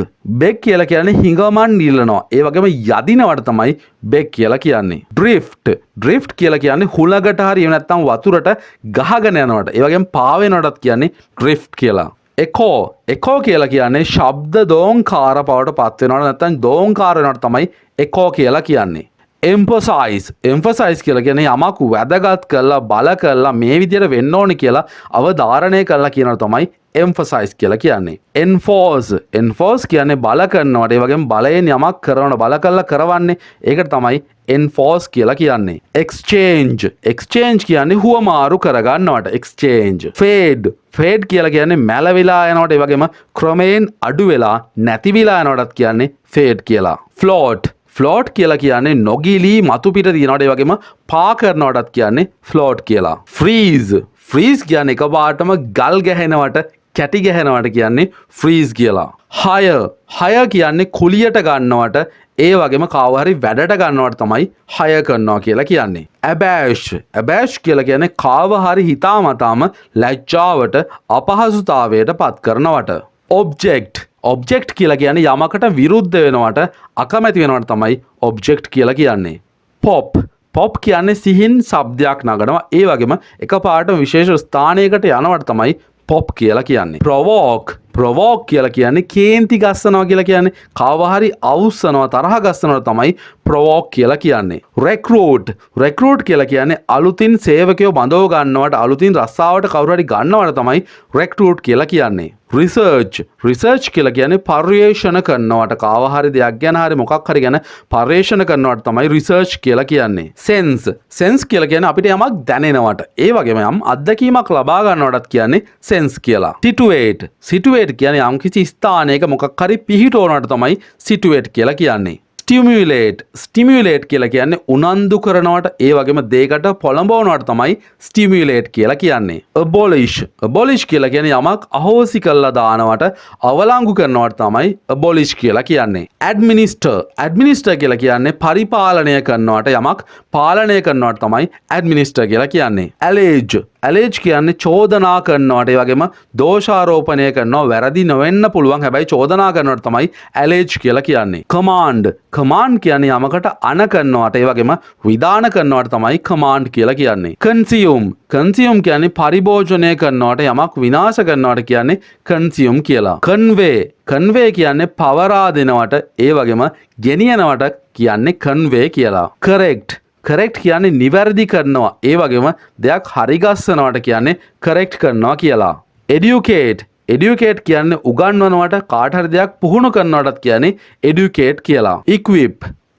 කියලා කියන්නේ හිඟමන් නිලනවා ඒ වගේම යදිනවට තමයි බෙග් කියලා කියන්නේ. ඩ්‍රිෆ්ට් කියලා කියන්නේ හුලකට හරි එහෙම නැත්නම් වතුරට ගහගෙන යනවට ඒ වගේම පාවෙනවටත් කියන්නේ ඩ්‍රිෆ්ට් කියලා. එකෝ කියලා කියන්නේ ශබ්ද දෝංකාර බවට පත් වෙනවට නැත්නම් දෝංකාර වෙනවට තමයි එකෝ කියලා කියන්නේ. එම්ෆසයිස් කියලා කියන්නේ යමක් වැදගත් කරලා බල කරලා මේ විදිහට වෙන්න ඕනේ කියලා අවධාරණය කරලා කියනවා තමයි එම්ෆසයිස් කියලා කියන්නේ. එන්ෆෝස් කියන්නේ බල කරනවට ඒ වගේම බලයෙන් යමක් කරනවට බල කරලා කරවන්නේ ඒකට තමයි එන්ෆෝස් කියලා කියන්නේ. එක්ස්චේන්ජ් කියන්නේ හුවමාරු කරගන්නවට එක්ස්චේන්ජ්. ෆේඩ් කියලා කියන්නේ මැලවිලා යනවට ඒ වගේම ක්‍රමයෙන් අඩු වෙලා නැති වෙලා යනවටත් කියන්නේ ෆේඩ් කියලා. ෆ්ලෝට් කියලා කියන්නේ නොගිලී මතු පිට තියනවට ඒ වගේම පා කරනවටත් කියන්නේ ෆ්ලෝට් කියලා. ෆ්‍රීස් කියන්නේ එකපාරටම ගල් ගැහෙනවට කැටි ගැහෙනවට කියන්නේ ෆ්‍රීස් කියලා. හය කියන්නේ කුලියට ගන්නවට ඒ වගේම කවුරු හරි වැඩට ගන්නවට තමයි හය කරනවා කියලා කියන්නේ. ඇබෑෂ් කියලා කියන්නේ කවුරු හරි හිතාමතාම ලැජ්ජාවට අපහසුතාවයට පත් කරනවට. ඔබ්ජෙක්ට් කියලා කියන්නේ යමකට විරුද්ධ වෙනවට අකමැති වෙනවට තමයි ඔබ්ජෙක්ට් කියලා කියන්නේ. පොප් කියන්නේ සිහින් ශබ්දයක් නගනවා ඒ වගේම එකපාරට විශේෂ ස්ථානයකට යනවට තමයි පොප් කියලා කියන්නේ. ප්‍රොවෝක් කියලා කියන්නේ කේන්ති ගස්සනවා කියලා කියන්නේ කවුරු හරි අවුස්සනවා තරහ ගස්සනවා තමයි ප්‍රොවෝක් කියලා කියන්නේ. රෙක්රූට් කියලා කියන්නේ අලුතින් සේවකයෝ බඳව ගන්නවට අලුතින් රස්සාවට කවුරු හරි ගන්නවට තමයි රෙක්රූට් කියලා කියන්නේ. රිසර්ච් කියලා කියන්නේ පර්යේෂණ කරනවට කවුරු හරි දෙයක් ගැන හරි මොකක් හරි ගැන පර්යේෂණ කරනවට තමයි රිසර්ච් කියලා කියන්නේ. සෙන්ස් කියලා කියන්නේ අපිට යමක් දැනෙනවට ඒ වගේම යම් අත්දැකීමක් ලබා ගන්නවටත් කියන්නේ සෙන්ස් කියලා. සිටුවේට් කියන්නේ යම් කිසි ස්ථානයක මොකක් හරි පිහිටවනවට තමයි සිටුවේට් කියලා කියන්නේ. ස්ටිමියුලේට් කියලා කියන්නේ උනන්දු කරනවට ඒ වගේම දෙයකට පොළඹවනවට තමයි ස්ටිමියුලේට් කියලා කියන්නේ. abolish කියලා කියන්නේ යමක් අහෝසි කරලා දානවට අවලංගු කරනවට තමයි abolish කියලා කියන්නේ. administer කියලා කියන්නේ පරිපාලනය කරනවට යමක් පාලනය කරනවට තමයි administer කියලා කියන්නේ. allege කියන්නේ චෝදනා කරනවට ඒ වගේම දෝෂාරෝපණය කරනවා වැරදි නොවෙන්න පුළුවන් හැබැයි චෝදනා කරනවට තමයි allege කියලා කියන්නේ. කමාන්ඩ් කියන්නේ යමකට අණ කරනවට ඒ වගේම විධාන කරනවට තමයි කමාන්ඩ් කියලා කියන්නේ. කන්සියුම් කියන්නේ පරිභෝජනය කරනවට යමක් විනාශ කරනවට කියන්නේ කන්සියුම් කියලා. කන්වේ කියන්නේ පවරා දෙනවට ඒ වගේම ගෙනියනවට කියන්නේ කන්වේ කියලා. කරෙක්ට් කියන්නේ නිවැරදි කරනවා ඒ වගේම දෙයක් හරිගස්සනවට කියන්නේ කරෙක්ට් කරනවා කියලා. එඩියුකේට් කියන්නේ උගන්වනවට කාට හරි දෙයක් පුහුණු කරනවටත් කියන්නේ එඩියුකේට් කියලා.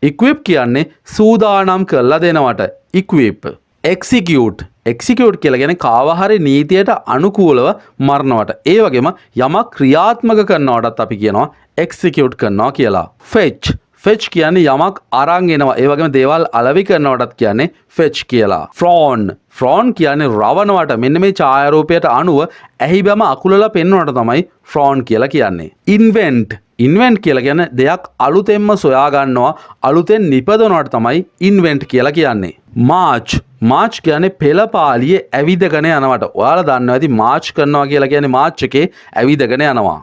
ඉක්විප් කියන්නේ සූදානම් කරලා දෙනවට ඉක්විප්. එක්සිකියුට් කියලා කියන්නේ කවුරු හරි නීතියට අනුකූලව මරනවට ඒ වගේම යමක් ක්‍රියාත්මක කරනවටත් අපි කියනවා එක්සිකියුට් කරනවා කියලා. ෆෙච් කියන්නේ යමක් අරන් එනවා ඒ වගේම දේවල් අලෙවි කරනවටත් කියන්නේ ෆෙච් කියලා. ෆ්‍රෝන් කියන්නේ රවණවට මෙන්න මේ ඡායාරූපයට අනුව ඇහි බැම අකුලලා පෙන්වනවට තමයි ෆ්‍රෝන් කියලා කියන්නේ. ඉන්වෙන්ට් කියලා කියන්නේ දෙයක් අලුතෙන්ම සොයා ගන්නවා අලුතෙන් නිපදවනවට තමයි ඉන්වෙන්ට් කියලා කියන්නේ. මාච් කියන්නේ පෙළපාලියේ ඇවිදගෙන යනවට. ඔයාලා දන්නවා ඇති මාච් කරනවා කියලා කියන්නේ මාච් එකේ ඇවිදගෙන යනවා.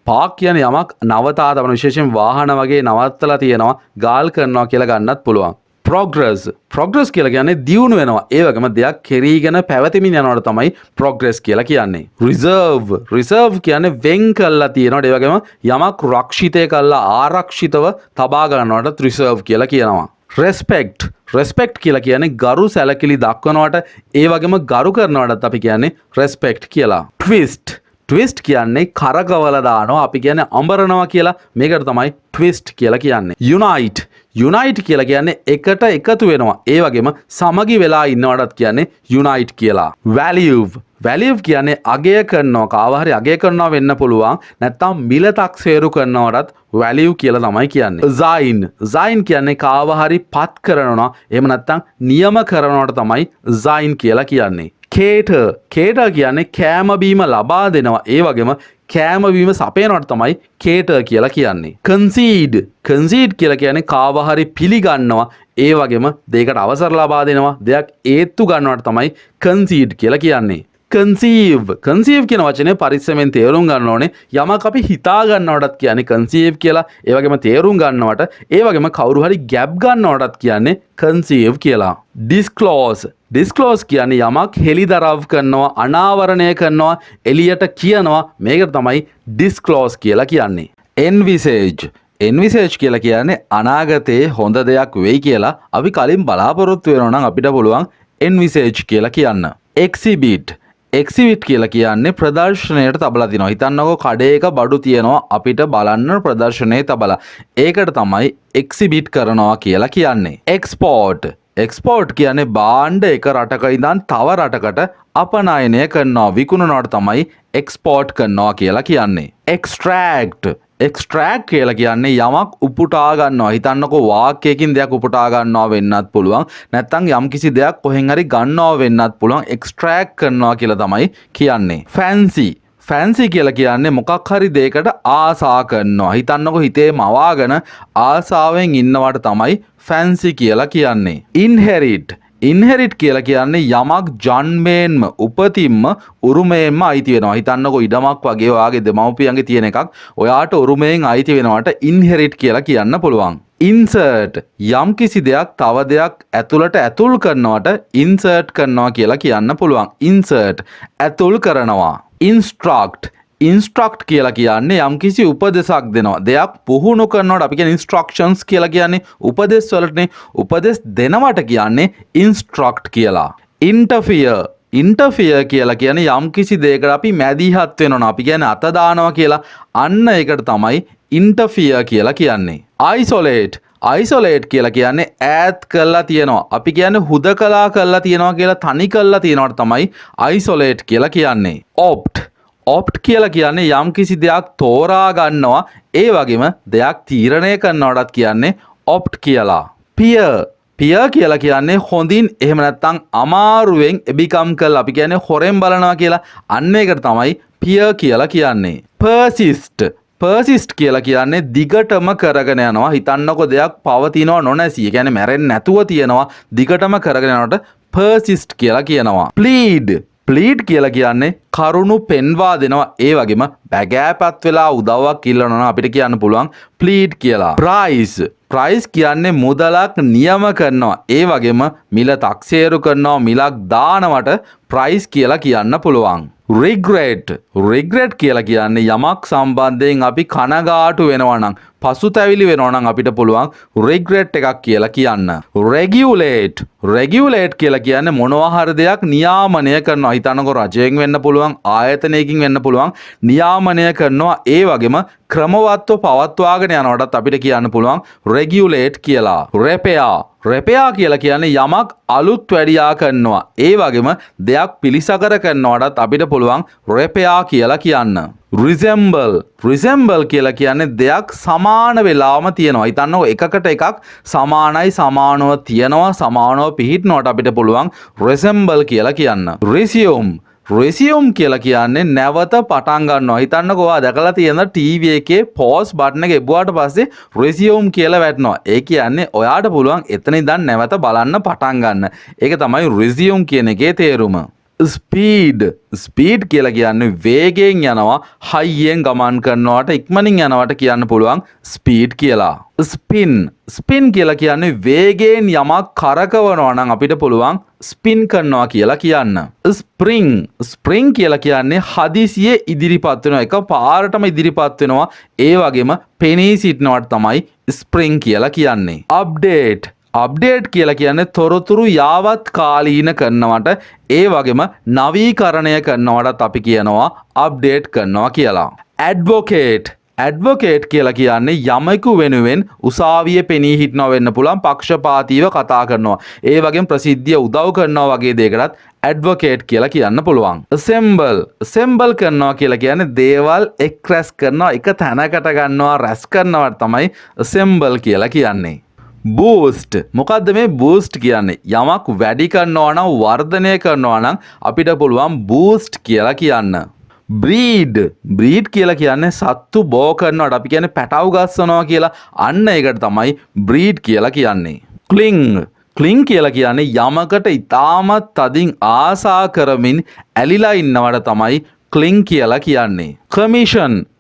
පාක් කියන්නේ යමක් නවතා තබන විශේෂයෙන් වාහන වගේ නවත්තලා තියෙනවා ගාල් කරනවා කියලා ගන්නත් පුළුවන්. ප්‍රොග්‍රස් කියලා කියන්නේ දියුණු වෙනවා ඒ වගේම දෙයක් කෙරීගෙන පැවතෙමින් යනවට තමයි ප්‍රොග්‍රස් කියලා කියන්නේ. රිසර්ව් කියන්නේ වෙන් කරලා තියෙනවට ඒ වගේම යමක් රක්ෂිතය කරලා ආරක්ෂිතව තබා ගන්නවට රිසර්ව් කියලා කියනවා. රෙස්පෙක්ට් කියලා කියන්නේ ගරු සැලකිලි දක්වනවට ඒ වගේම ගරු කරනවටත් අපි කියන්නේ රෙස්පෙක්ට් කියලා. ට්විස්ට් කියන්නේ කරකවල දානවා අපි කියන්නේ අඹරනවා කියලා මේකට තමයි ට්විස්ට් කියලා කියන්නේ. යුනයිට් කියලා කියන්නේ එකට එකතු වෙනවා ඒ වගේම සමගි වෙලා ඉන්නවටත් කියන්නේ යුනයිට් කියලා. වැලියව් කියන්නේ අගය කරනවා කවුරු හරි අගය කරනවා වෙන්න පුළුවන් නැත්නම් මිල තක්සේරු කරනවටත් වැලියව් කියලා තමයි කියන්නේ. සයින් කියන්නේ කවුරු හරි පත් කරනවා එහෙම නැත්නම් නියම කරනවට තමයි සයින් කියලා කියන්නේ. කේටර් කියන්නේ කෑම බීම ලබා දෙනවා ඒ වගේම කෑම බීම සපයනවට තමයි කේටර් කියලා කියන්නේ. කන්සීඩ් කියලා කියන්නේ කවුරු හරි පිළිගන්නවා ඒ වගේම දෙයකට අවසර ලබා දෙනවා දෙයක් ඒත්තු ගන්නවට තමයි කන්සීඩ් කියලා කියන්නේ. කන්සීව් කියන වචනේ පරිස්සමෙන් තේරුම් ගන්න ඕනේ යමක් අපි හිතා ගන්නවටත් කියන්නේ කන්සීව් කියලා ඒ වගේම තේරුම් ගන්නවට ඒ වගේම කවුරු හරි ගැප් ගන්නවටත් කියන්නේ කන්සීව් කියලා. ඩිස්ක්ලෝස් කියන්නේ යමක් හෙළිදරව් කරනවා අනාවරණය කරනවා එළියට කියනවා මේකට තමයි ඩිස්ක්ලෝස් කියලා කියන්නේ. එන්විසේජ් කියලා කියන්නේ අනාගතයේ හොඳ දෙයක් වෙයි කියලා අපි කලින් බලාපොරොත්තු වෙනවා නම් අපිට පුළුවන් එන්විසේජ් කියලා කියන්න. එක්සිබිට් කියලා කියන්නේ ප්‍රදර්ශනයට තබලා තිනවා. හිතන්නකෝ කඩේක බඩු තියනවා අපිට බලන්න ප්‍රදර්ශනයේ තබලා. ඒකට තමයි එක්සිබිට් කරනවා කියලා කියන්නේ. එක්ස්පෝර්ට් කියන්නේ භාණ්ඩ එක රටක ඉඳන් තව රටකට අපනයනය කරනවා විකුණනවට තමයි එක්ස්පෝර්ට් කරනවා කියලා කියන්නේ. එක්ස්ට්‍රැක්ට් කියලා කියන්නේ යමක් උපුටා ගන්නවා. හිතන්නකෝ වාක්‍යයකින් දෙයක් උපුටා ගන්නවා වෙන්නත් පුළුවන්. නැත්නම් යම්කිසි දෙයක් කොහෙන් හරි ගන්නවා වෙන්නත් පුළුවන්. එක්ස්ට්‍රැක්ට් කරනවා කියලා තමයි කියන්නේ. ෆැන්සි කියලා කියන්නේ මොකක් හරි දෙයකට ආසා කරනවා. හිතන්නකො හිතේ මවාගෙන ආසාවෙන් ඉන්නවට තමයි ෆැන්සි කියලා කියන්නේ. ඉන්හෙරිට් කියලා කියන්නේ යමක් ජන්මයෙන්ම උපතින්ම උරුමයෙන්ම අයිති වෙනවා. හිතන්නකො ඉඩමක් වගේ ඔයාගේ දෙමව්පියන්ගේ තියෙන එකක් ඔයාට උරුමයෙන් අයිති වෙනවට ඉන්හෙරිට් කියලා කියන්න පුළුවන්. ඉන්සර්ට් යම්කිසි දෙයක් තව දෙයක් ඇතුළට ඇතුල් කරනවට ඉන්සර්ට් කරනවා කියලා කියන්න පුළුවන්. ඉන්සර්ට් ඇතුල් කරනවා. ඉන්ස්ට්‍රක්ට් කියලා කියන්නේ යම්කිසි උපදෙසක් දෙනවා. දෙයක් පුහුණු කරනවට අපි කියන්නේ ඉන්ස්ට්‍රක්ෂන්ස් කියලා කියන්නේ උපදෙස් වලටනේ. උපදෙස් දෙනවට කියන්නේ ඉන්ස්ට්‍රක්ට් කියලා. ඉන්ටර්ෆියර් කියලා කියන්නේ යම්කිසි දෙයකට අපි මැදිහත් වෙනවා. අපි කියන්නේ අත දානවා කියලා. අන්න ඒකට තමයි ඉන්ටර්ෆියර් කියලා කියන්නේ. අයිසොලේට් කියලා කියන්නේ ඈත් කරලා තියනවා. අපි කියන්නේ හුදකලා කරලා තියනවා කියලා තනි කරලා තියනවට තමයි අයිසොලේට් කියලා කියන්නේ. ඔප්ට් කියලා කියන්නේ යම්කිසි දෙයක් තෝරා ගන්නවා. ඒ වගේම දෙයක් තීරණය කරනවටත් කියන්නේ ඔප්ට් කියලා. පියර් කියලා කියන්නේ හොඳින් එහෙම නැත්නම් අමාරුවෙන් එබිකම් කරලා අපි කියන්නේ හොරෙන් බලනවා කියලා. අන්න ඒකට තමයි පියර් කියලා කියන්නේ. පර්සිස්ට් කියලා කියන්නේ දිගටම කරගෙන යනවා. හිතන්නකො දෙයක් පවතිනවා නොනැසී. ඒ කියන්නේ මැරෙන්නේ නැතුව තියෙනවා. දිගටම කරගෙන යනකොට පර්සිස්ට් කියලා කියනවා. ප්ලීඩ් කියලා කියන්නේ කරුණු පෙන්වා දෙනවා. ඒ වගේම බැගෑපත් වෙලා උදව්වක් ඉල්ලනවා අපිට කියන්න පුළුවන් ප්ලීඩ් කියලා. ප්‍රයිස් කියන්නේ මුදලක් නියම කරනවා. ඒ වගේම මිල තක්සේරු කරනවා. මිලක් දානවට ප්‍රයිස් කියලා කියන්න පුළුවන්. රිග්‍රෙට් කියලා කියන්නේ යමක් සම්බන්ධයෙන් අපි කනගාටු වෙනවා නම් පසුතැවිලි වෙනවා නම් අපිට පුළුවන් රිග්‍රෙට් එකක් කියලා කියන්න. රෙගියුලේට් කියලා කියන්නේ මොනවා හරි දෙයක් නියාමනය කරනවා. හිතන්නකො රජයෙන් වෙන්න පුළුවන්, ආයතනයකින් වෙන්න පුළුවන්. නියාමනය කරනවා. ඒ වගේම ක්‍රමවත්ව පවත්වාගෙන යනවටත් අපිට කියන්න පුළුවන් රෙගියුලේට් කියලා. රෙපෙයා කියලා කියන්නේ යමක් අලුත් වැඩියා කරනවා. ඒ වගේම දෙයක් පිළිසකර කරනවටත් අපිට පුළුවන් රෙපෙයා කියලා කියන්න. රිසෙම්බල් කියලා කියන්නේ දෙයක් සමාන වෙලාවම තියෙනවා. හිතන්නකො එකකට එකක් සමානයි, සමානව තියෙනවා, සමානව පිහිටනවට අපිට පුළුවන් රිසෙම්බල් කියලා කියන්න. රෙසියුම් කියලා කියන්නේ නැවත පටන් ගන්නවා. හිතන්නකෝ ඔයා දැකලා තියෙන ටීවී එකේ පෝස් බටන් එක එබුවාට පස්සේ රෙසියුම් කියලා වැටෙනවා. ඒ කියන්නේ ඔයාට පුළුවන් එතන ඉඳන් නැවත බලන්න පටන් ගන්න. ඒක තමයි රෙසියුම් කියන එකේ තේරුම. ස්පීඩ් කියලා කියන්නේ වේගයෙන් යනවා, හයියෙන් ගමන් කරනවට, ඉක්මනින් යනවට කියන්න පුළුවන් ස්පීඩ් කියලා. ස්පින් කියලා කියන්නේ වේගයෙන් යමක් කරකවනවා නම් අපිට පුළුවන් ස්පින් කරනවා කියලා කියන්න. ස්ප්‍රිං කියලා කියන්නේ හදිසියේ ඉදිරිපත් වෙනවා. එක පාරටම ඉදිරිපත් වෙනවා. ඒ වගේම පෙනී සිටිනවට තමයි ස්ප්‍රිං කියලා කියන්නේ. අප්ඩේට් කියලා කියන්නේ තොරතුරු යාවත් කාලීන කරනවට, ඒ වගේම නවීකරණය කරනවටත් අපි කියනවා අප්ඩේට් කරනවා කියලා. ඇඩ්වොකේට් කියලා කියන්නේ යමෙකු වෙනුවෙන් උසාවියේ පෙනී හිටනවා වෙන්න පුළුවන්, පක්ෂපාතීව කතා කරනවා. ඒ වගේම ප්‍රසිද්ධිය උදව් කරනවා වගේ දෙයකටත් ඇඩ්වොකේට් කියලා කියන්න පුළුවන්. assemble කරනවා කියලා කියන්නේ දේවල් එක් රැස් කරනවා, එක තැනකට ගන්නවා, රැස් කරනවට තමයි assemble කියලා කියන්නේ. බූස්ට් මොකද්ද මේ බූස්ට් කියන්නේ? යමක් වැඩි කරනවා නම්, වර්ධනය කරනවා නම් අපිට පුළුවන් බූස්ට් කියලා කියන්න. බ්‍රීඩ් කියලා කියන්නේ සත්තු බෝ කරනවට අපි කියන්නේ පැටව ගස්සනවා කියලා. අන්න ඒකට තමයි බ්‍රීඩ් කියලා කියන්නේ. ක්ලිං කියලා කියන්නේ යමකට ඉතාමත් තදින් ආසා කරමින් ඇලිලා ඉන්නවට තමයි ක්ලිං කියලා කියන්නේ.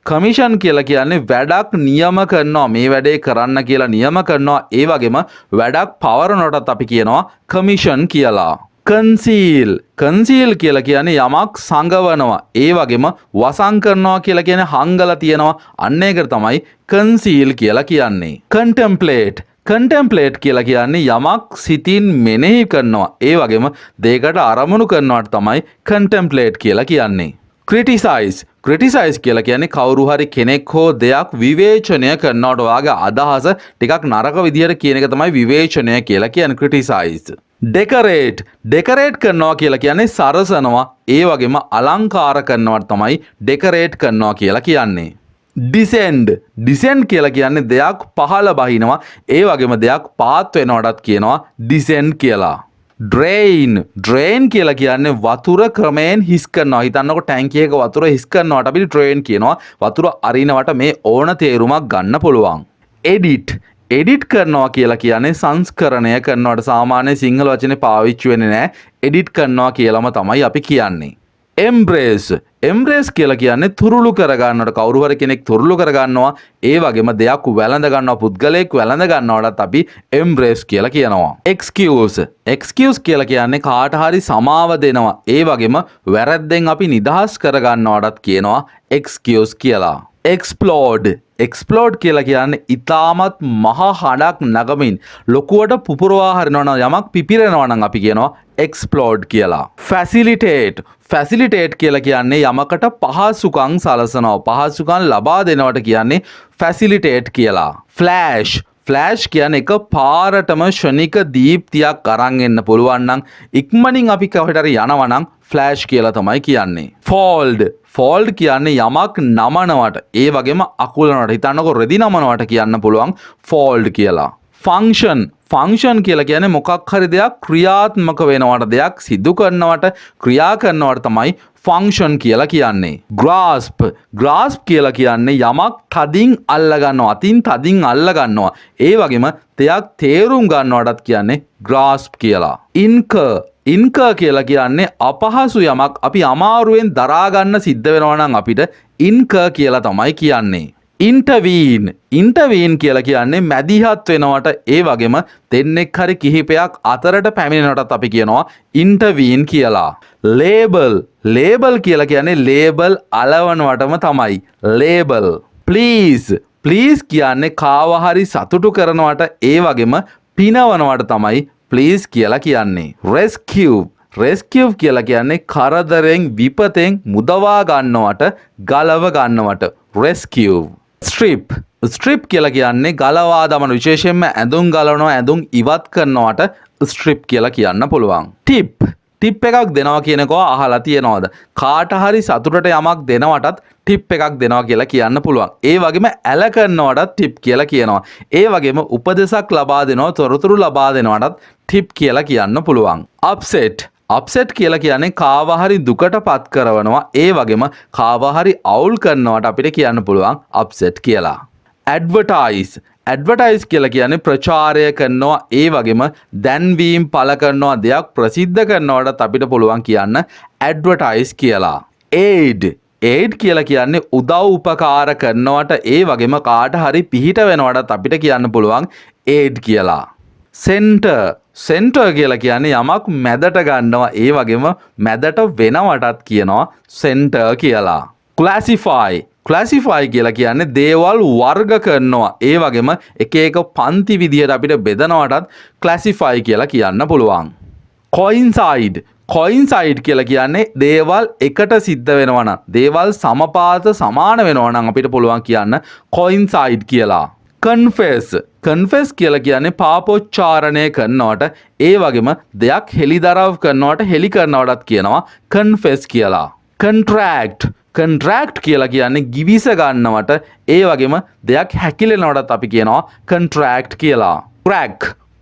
කමිෂන් කියලා කියන්නේ වැඩක් නියම කරනවා, මේ වැඩේ කරන්න කියලා නියම කරනවා. ඒ වගේම වැඩක් පවරනකොටත් අපි කියනවා කමිෂන් කියලා. කන්සීල් කියලා කියන්නේ යමක් සංගවනවා. ඒ වගේම වසන් කරනවා කියලා කියන්නේ හංගලා තියනවා. අන්න ඒකට තමයි කන්සීල් කියලා කියන්නේ. කන්ටෙම්ප්ලේට් කියලා කියන්නේ යමක් සිතින් මෙනෙහි කරනවා. ඒ වගේම දෙයකට අරමුණු කරනවට තමයි කන්ටෙම්ප්ලේට් කියලා කියන්නේ. ක්‍රිටිසයිස් කියලා කියන්නේ කවුරු හරි කෙනෙක් හෝ දෙයක් විවේචනය කරනවට වාගේ අදහස ටිකක් නරක විදිහට කියන එක තමයි විවේචනය කියලා කියන්නේ ක්‍රිටිසයිස්. ඩෙකරේට් කරනවා කියලා කියන්නේ සරසනවා. ඒ වගේම අලංකාර කරනවට තමයි ඩෙකරේට් කරනවා කියලා කියන්නේ. ඩිසෙන්ඩ් කියලා කියන්නේ දෙයක් පහළ බහිනවා. ඒ වගේම දෙයක් පාත් වෙනවටත් කියනවා ඩිසෙන්ඩ් කියලා. ඩ්‍රේන් කියලා කියන්නේ වතුර ක්‍රමයෙන් හිස් කරනවා. හිතන්නකො ටැංකියක වතුර හිස් කරනවට අපි ඩ්‍රේන් කියනවා. වතුර අරිනවට මේ ඕන තේරුමක් ගන්න පුළුවන්. එඩිට් කරනවා කියලා කියන්නේ සංස්කරණය කරනවට සාමාන්‍ය සිංහල වචනේ පාවිච්චි වෙන්නේ නැහැ. එඩිට් කරනවා කියලාම තමයි අපි කියන්නේ. එම්බ්‍රේස් කියලා කියන්නේ තුරුළු කරගන්නවට කවුරු හරි කෙනෙක් තුරුළු කරගන්නවා. ඒ වගේම දෙයක් වැළඳ ගන්නවා පුද්ගලයෙක් වැළඳ ගන්නවටත් අපි එම්බ්‍රේස් කියලා කියනවා. එක්ස්කියුස් කියලා කියන්නේ කාට හරි සමාව දෙනවා. ඒ වගේම වැරද්දෙන් අපි නිදහස් කරගන්නවටත් කියනවා එක්ස්කියුස් කියලා. එක්ස්ප්ලෝඩ් කියලා කියන්නේ ඉතාමත් මහා හඬක් නගමින් ලොකුවට පුපුරවා හරිනවා නම් යමක් පිපිරෙනවා නම් අපි කියනවා එක්ස්ප්ලෝඩ් කියලා. ෆැසිලිටේට් කියලා කියන්නේ යමකට පහසුකම් සලසනවා. පහසුකම් ලබා දෙනවට කියන්නේ ෆැසිලිටේට් කියලා. ෆ්ලෑෂ් කියන්නේ එක පාරටම ෂණික දීප්තියක් අරන් එන්න පුළුවන් නම් ඉක්මනින් අපි කොහෙට හරි යනවා නම් ෆ්ලෑෂ් කියලා තමයි කියන්නේ. ෆෝල්ඩ් කියන්නේ යමක් නමනවට ඒ වගේම අකුලනවට හිතන්නකො රෙදි නමනවට කියන්න පුළුවන් ෆෝල්ඩ් කියලා. ෆංක්ෂන් කියලා කියන්නේ මොකක් හරි දෙයක් ක්‍රියාත්මක වෙනවට දෙයක් සිදු කරනවට ක්‍රියා කරනවට තමයි ෆංක්ෂන් කියලා කියන්නේ. ග්‍රාස්ප් කියලා කියන්නේ යමක් තදින් අල්ලගන්නවා. අතින් තදින් අල්ලගන්නවා. ඒ වගේම දෙයක් තේරුම් ගන්නවටත් කියන්නේ ග්‍රාස්ප් කියලා. ඉන්කර් කියලා කියන්නේ අපහසු යමක් අපි අමාරුවෙන් දරාගන්න සිද්ධ වෙනවා නම් අපිට ඉන්කර් කියලා තමයි කියන්නේ. ඉන්ටර්වීන් කියලා කියන්නේ මැදිහත් වෙනවට ඒ වගේම දෙන්නෙක් හරි කිහිපයක් අතරට පැමිණෙනවටත් අපි කියනවා ඉන්ටර්වීන් කියලා. ලේබල් කියලා කියන්නේ ලේබල් අලවනවටම තමයි ලේබල්. ප්ලීස් කියන්නේ කාව හරි සතුටු කරනවට ඒ වගේම පිනවනවට තමයි ප්ලීස් කියලා කියන්නේ. රෙස්කියව් කියලා කියන්නේ කරදරෙන් විපතෙන් මුදවා ගන්නවට ගලව ගන්නවට රෙස්කියව්. ස්ට්‍රිප් කියලා කියන්නේ ගලවා දමන විශේෂයෙන්ම ඇඳුම් ගලවනවා ඇඳුම් ඉවත් කරනවට ස්ට්‍රිප් කියලා කියන්න පුළුවන්. ටිප් එකක් දෙනවා කියනකෝ අහලා තියෙනවද? කාට හරි සතුටට යමක් දෙනවටත් ටිප් එකක් දෙනවා කියලා කියන්න පුළුවන්. ඒ වගේම ඇල කරනවටත් ටිප් කියලා කියනවා. ඒ වගේම උපදෙසක් ලබා දෙනවා තොරතුරු ලබා දෙනවටත් ටිප් කියලා කියන්න පුළුවන්. අප්සෙට් කියලා කියන්නේ කාව හරි දුකට පත් කරනවා. ඒ වගේම කාව හරි අවුල් කරනවට අපිට කියන්න පුළුවන් අප්සෙට් කියලා. ඇඩ්වර්ටයිස් කියලා කියන්නේ ප්‍රචාරය කරනවා. ඒ වගේම දැන්වීම් පළ කරනවා දෙයක් ප්‍රසිද්ධ කරනවටත් අපිට පුළුවන් කියන්න ඇඩ්වර්ටයිස් කියලා. ඒඩ් කියලා කියන්නේ උදව් උපකාර කරනවට ඒ වගේම කාට හරි පිහිට වෙනවටත් අපිට කියන්න පුළුවන් ඒඩ් කියලා. සෙන්ටර් කියලා කියන්නේ යමක් මැදට ගන්නවා ඒ වගේම මැදට වෙනවටත් කියනවා සෙන්ටර් කියලා. ක්ලාසිෆයි කියලා කියන්නේ දේවල් වර්ග කරනවා ඒ වගේම එක පන්ති විදිහට අපිට බෙදනවටත් ක්ලාසිෆයි කියලා කියන්න පුළුවන්. කොයින්සයිඩ් කියලා කියන්නේ දේවල් එකට සිද්ධ වෙනවා නම් දේවල් සමපාත සමාන වෙනවා නම් අපිට පුළුවන් කියන්න කොයින්සයිඩ් කියලා. කන්ෆෙස් කියලා කියන්නේ පාපොච්චාරණය කරනවට ඒ වගේම දෙයක් හෙළිදරව් කරනවට හෙළි කරනවටත් කියනවා කන්ෆෙස් කියලා. කන්ට්‍රැක්ට් කියලා කියන්නේ ගිවිස ගන්නවට ඒ වගේම දෙයක් හැකිලෙනවටත් අපි කියනවා කන්ට්‍රැක්ට් කියලා.